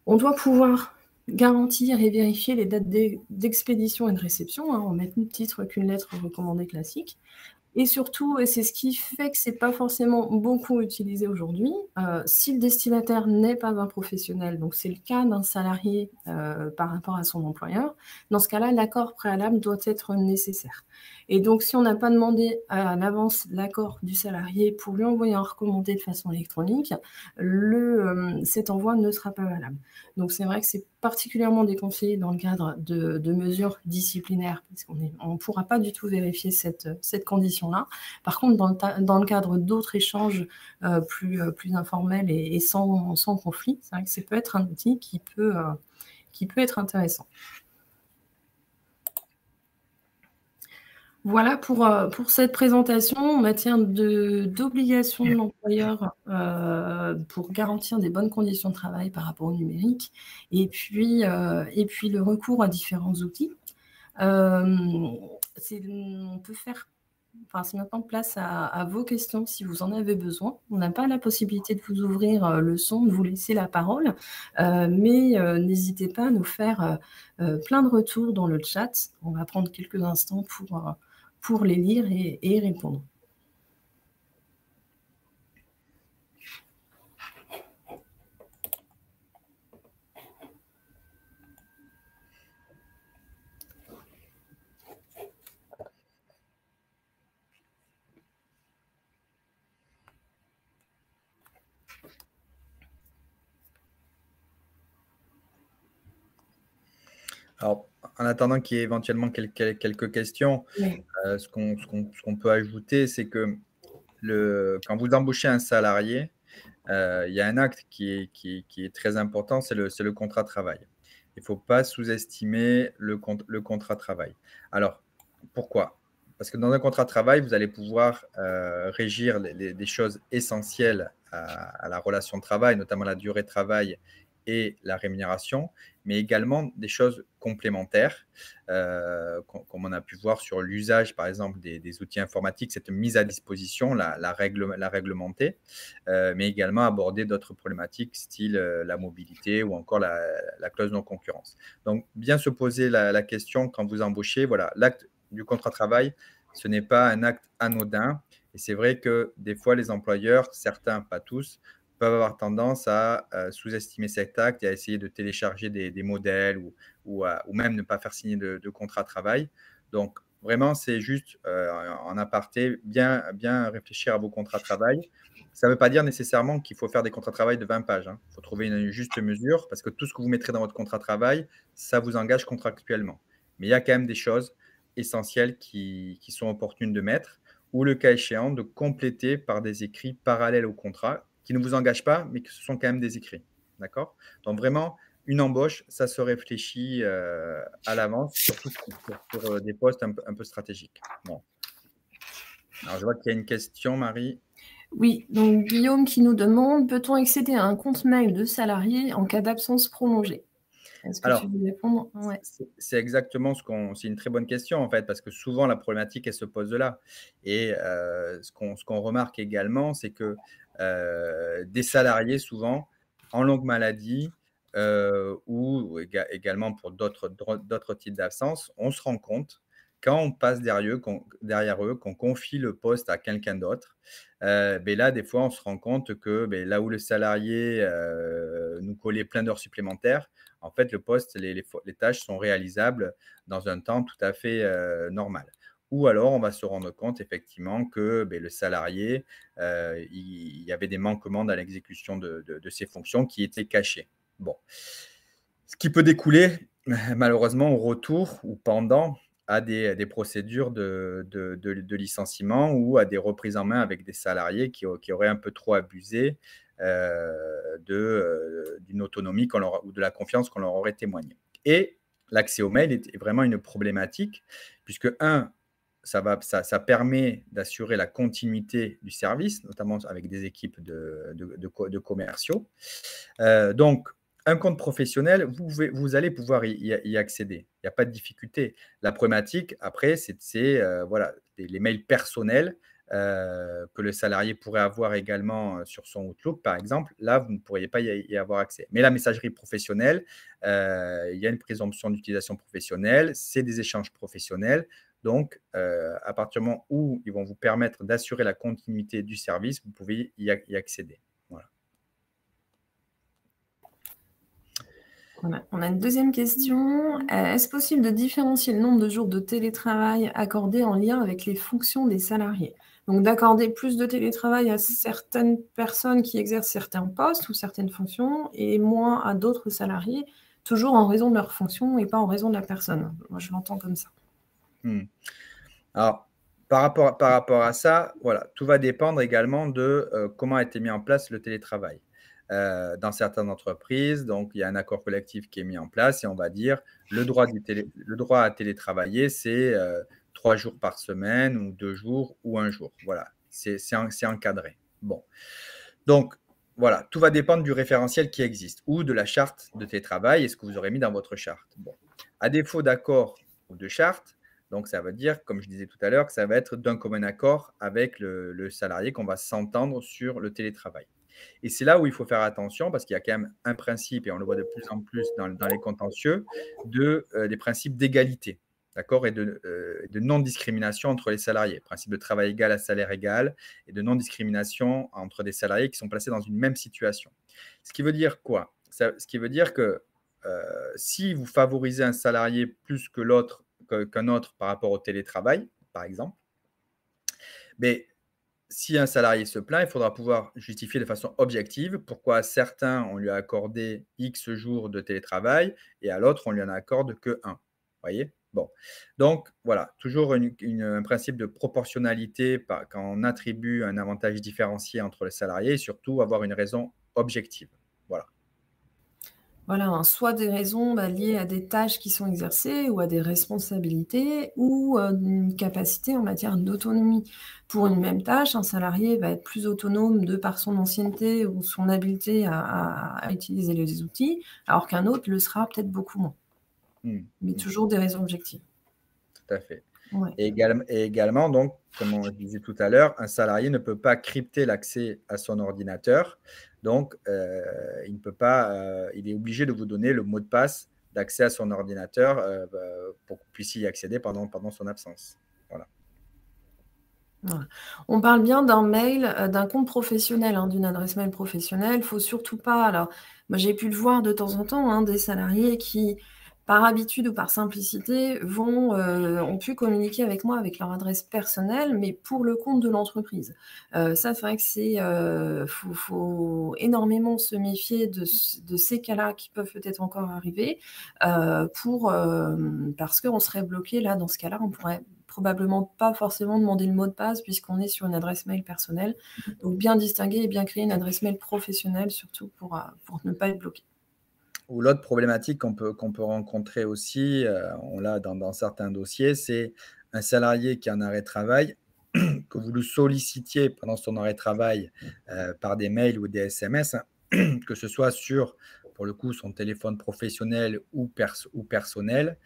On doit pouvoir garantir et vérifier les dates d'expédition et de réception, hein, au même titre qu'une lettre recommandée classique. Et surtout, et c'est ce qui fait que ce n'est pas forcément beaucoup utilisé aujourd'hui, si le destinataire n'est pas un professionnel, donc c'est le cas d'un salarié par rapport à son employeur, dans ce cas-là, l'accord préalable doit être nécessaire. Et donc, si on n'a pas demandé à l'avance l'accord du salarié pour lui envoyer un recommandé de façon électronique, cet envoi ne sera pas valable. Donc, c'est vrai que c'est particulièrement déconseillé dans le cadre de mesures disciplinaires, parce qu'on ne pourra pas du tout vérifier cette condition-là. Par contre, dans le cadre d'autres échanges plus informels et sans conflit, c'est vrai que ça peut être un outil qui peut être intéressant. Voilà pour cette présentation en matière d'obligation de l'employeur pour garantir des bonnes conditions de travail par rapport au numérique et puis le recours à différents outils. On peut faire, enfin, c'est maintenant place à vos questions si vous en avez besoin. On n'a pas la possibilité de vous ouvrir le son, de vous laisser la parole, mais n'hésitez pas à nous faire plein de retours dans le chat. On va prendre quelques instants pour les lire et y répondre. Alors, en attendant qu'il y ait éventuellement quelques questions, Oui. ce qu'on peut ajouter, c'est que quand vous embauchez un salarié, il y a un acte qui est très important, c'est le contrat de travail. Il ne faut pas sous-estimer le contrat de travail. Alors, pourquoi? Parce que dans un contrat de travail, vous allez pouvoir régir des choses essentielles à la relation de travail, notamment la durée de travail et la rémunération, mais également des choses complémentaires, comme on a pu voir sur l'usage, par exemple, des outils informatiques, cette mise à disposition, la réglementer, mais également aborder d'autres problématiques, style la mobilité ou encore la clause non-concurrence. Donc, bien se poser la question quand vous embauchez, voilà, l'acte du contrat de travail, ce n'est pas un acte anodin. Et c'est vrai que des fois, les employeurs, certains, pas tous, peuvent avoir tendance à sous-estimer cet acte et à essayer de télécharger des modèles ou même ne pas faire signer de contrat de travail. Donc, vraiment, c'est juste en aparté, bien réfléchir à vos contrats de travail. Ça ne veut pas dire nécessairement qu'il faut faire des contrats de travail de 20 pages. Hein. Il faut trouver une juste mesure parce que tout ce que vous mettrez dans votre contrat de travail, ça vous engage contractuellement. Mais il y a quand même des choses essentielles qui sont opportunes de mettre ou le cas échéant de compléter par des écrits parallèles au contrat qui ne vous engagent pas, mais que ce sont quand même des écrits. D'accord? Donc vraiment, une embauche, ça se réfléchit à l'avance, surtout sur des postes un peu stratégiques. Bon. Alors, je vois qu'il y a une question, Marie. Oui, donc Guillaume qui nous demande, peut-on accéder à un compte mail de salarié en cas d'absence prolongée? Est-ce que tu Alors, veux répondre? Ouais. c'est exactement c'est une très bonne question en fait, parce que souvent la problématique elle se pose de là. Et ce qu'on remarque également, c'est que des salariés souvent en longue maladie ou également pour d'autres types d'absence, on se rend compte quand on passe derrière eux, qu'on confie le poste à quelqu'un d'autre, ben là, des fois, on se rend compte que ben, là où le salarié nous collait plein d'heures supplémentaires, en fait, le poste, les tâches sont réalisables dans un temps tout à fait normal. Ou alors, on va se rendre compte effectivement que ben, le salarié, il y avait des manquements dans l'exécution de ses fonctions qui étaient cachés. Bon. Ce qui peut découler, malheureusement, au retour ou pendant à des procédures de licenciement ou à des reprises en main avec des salariés qui auraient un peu trop abusé d'une autonomie ou de la confiance qu'on leur aurait témoignée. Et l'accès au mail est vraiment une problématique, puisque, ça permet d'assurer la continuité du service, notamment avec des équipes de commerciaux. Donc, un compte professionnel, vous allez pouvoir y accéder. Il n'y a pas de difficulté. La problématique, après, c'est voilà, les mails personnels que le salarié pourrait avoir également sur son Outlook, par exemple. Là, vous ne pourriez pas y avoir accès. Mais la messagerie professionnelle, il y a une présomption d'utilisation professionnelle, c'est des échanges professionnels. Donc, à partir du moment où ils vont vous permettre d'assurer la continuité du service, vous pouvez y accéder. Voilà. On a une deuxième question. Est-ce possible de différencier le nombre de jours de télétravail accordés en lien avec les fonctions des salariés? Donc, d'accorder plus de télétravail à certaines personnes qui exercent certains postes ou certaines fonctions et moins à d'autres salariés, toujours en raison de leur fonction et pas en raison de la personne. Moi, je l'entends comme ça. Alors, par rapport à ça, voilà, tout va dépendre également de comment a été mis en place le télétravail. Dans certaines entreprises, donc il y a un accord collectif qui est mis en place et on va dire le droit à télétravailler, c'est 3 jours par semaine ou 2 jours ou 1 jour. Voilà, c'est encadré. Bon, donc voilà, tout va dépendre du référentiel qui existe ou de la charte de télétravail et ce que vous aurez mis dans votre charte. Bon, à défaut d'accord ou de charte, donc ça veut dire, comme je disais tout à l'heure, que ça va être d'un commun accord avec le salarié qu'on va s'entendre sur le télétravail. Et c'est là où il faut faire attention parce qu'il y a quand même un principe, et on le voit de plus en plus dans les contentieux, des principes d'égalité, d'accord, et de non-discrimination entre les salariés. Principe de travail égal à salaire égal et de non-discrimination entre des salariés qui sont placés dans une même situation. Ce qui veut dire quoi? Ce qui veut dire que si vous favorisez un salarié plus que qu'un autre par rapport au télétravail, par exemple, mais si un salarié se plaint, il faudra pouvoir justifier de façon objective pourquoi à certains, on lui a accordé X jours de télétravail et à l'autre, on lui en accorde que 1. Vous voyez? Bon. Donc, voilà, toujours un principe de proportionnalité quand on attribue un avantage différencié entre les salariés et surtout avoir une raison objective. Voilà. Voilà, hein, soit des raisons liées à des tâches qui sont exercées ou à des responsabilités ou une capacité en matière d'autonomie. Pour une même tâche, un salarié va être plus autonome de par son ancienneté ou son habileté à utiliser les outils, alors qu'un autre le sera peut-être beaucoup moins. Mais toujours des raisons objectives. Tout à fait. Ouais. Et également, donc, comme je disais tout à l'heure, un salarié ne peut pas crypter l'accès à son ordinateur. Donc, il ne peut pas, il est obligé de vous donner le mot de passe d'accès à son ordinateur pour que vous puissiez y accéder pendant son absence. Voilà. Voilà. On parle bien d'un mail, d'un compte professionnel, hein, d'une adresse mail professionnelle. Il ne faut surtout pas. Alors, moi, j'ai pu le voir de temps en temps, hein, des salariés qui, par habitude ou par simplicité, ont pu communiquer avec moi avec leur adresse personnelle, mais pour le compte de l'entreprise. Ça, c'est vrai que faut énormément se méfier de ces cas-là qui peuvent peut-être encore arriver, parce qu'on serait bloqué là. Dans ce cas-là, on pourrait probablement pas forcément demander le mot de passe puisqu'on est sur une adresse mail personnelle. Donc, bien distinguer et bien créer une adresse mail professionnelle, surtout pour ne pas être bloqué. Ou l'autre problématique qu'on peut rencontrer aussi, on l'a dans certains dossiers, c'est un salarié qui est en arrêt de travail, que vous le sollicitiez pendant son arrêt de travail par des mails ou des SMS, hein, que ce soit sur, pour le coup, son téléphone professionnel ou personnel.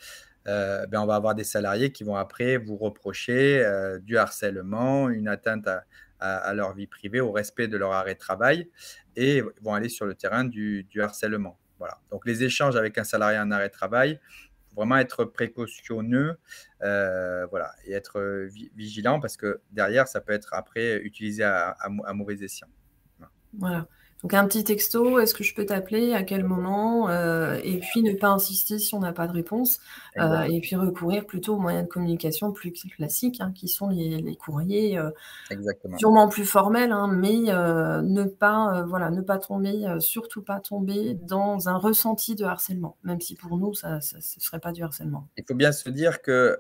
On va avoir des salariés qui vont après vous reprocher du harcèlement, une atteinte à leur vie privée, au respect de leur arrêt de travail, et vont aller sur le terrain du harcèlement. Voilà. Donc, les échanges avec un salarié en arrêt de travail, il faut vraiment être précautionneux voilà, et être vigilant parce que derrière, ça peut être après utilisé à mauvais escient. Voilà. Donc, un petit texto, est-ce que je peux t'appeler, à quel moment, et puis ne pas insister si on n'a pas de réponse, et puis recourir plutôt aux moyens de communication plus classiques, hein, qui sont les courriers, sûrement plus formels, hein, mais ne pas tomber, surtout pas tomber dans un ressenti de harcèlement, même si pour nous, ce ne serait pas du harcèlement. Il faut bien se dire qu'un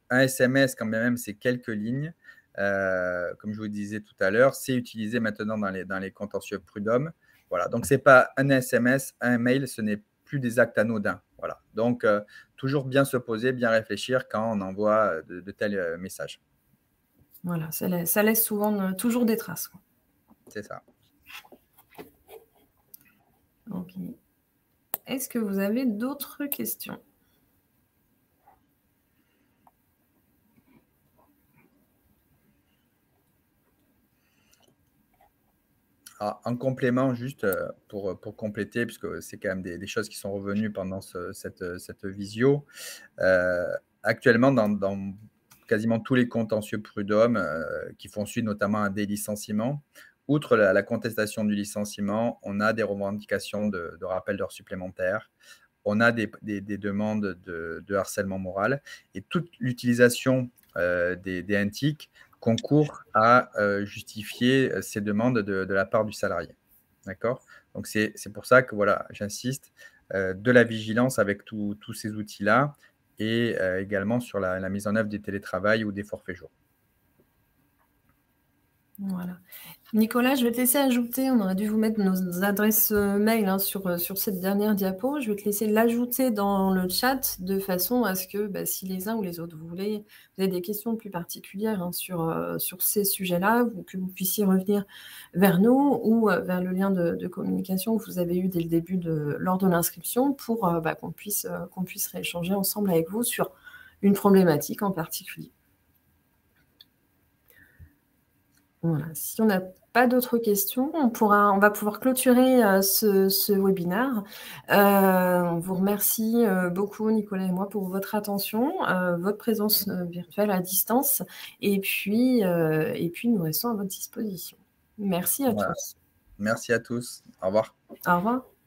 SMS, quand même, c'est quelques lignes. Comme je vous disais tout à l'heure, c'est utilisé maintenant dans les contentieux prud'hommes. Voilà. Donc, ce n'est pas un SMS, un mail, ce n'est plus des actes anodins. Voilà. Donc, toujours bien se poser, bien réfléchir quand on envoie de tels messages. Voilà, ça laisse souvent toujours des traces. C'est ça. Ok. Est-ce que vous avez d'autres questions? Alors, en complément, juste pour compléter, puisque c'est quand même des choses qui sont revenues pendant cette visio, actuellement, dans quasiment tous les contentieux prud'hommes qui font suite notamment à des licenciements, outre la contestation du licenciement, on a des revendications de rappel d'heures supplémentaires, on a des demandes de harcèlement moral et toute l'utilisation des NTIC concourt à justifier ces demandes de la part du salarié. D'accord? Donc, c'est pour ça que, voilà, j'insiste, de la vigilance avec tous ces outils-là et également sur la mise en œuvre des télétravails ou des forfaits jours. Voilà. Nicolas, je vais te laisser ajouter, on aurait dû vous mettre nos adresses mail hein, sur cette dernière diapo. Je vais te laisser l'ajouter dans le chat de façon à ce que bah, si les uns ou les autres vous avez des questions plus particulières hein, sur ces sujets-là, que vous puissiez revenir vers nous ou vers le lien de communication que vous avez eu dès le début lors de l'inscription pour bah, qu'on puisse rééchanger ensemble avec vous sur une problématique en particulier. Voilà. Si on n'a pas d'autres questions, on va pouvoir clôturer ce webinaire. On vous remercie beaucoup, Nicolas et moi, pour votre attention, votre présence virtuelle à distance, et puis nous restons à votre disposition. Merci à Voilà. tous. Merci à tous. Au revoir. Au revoir.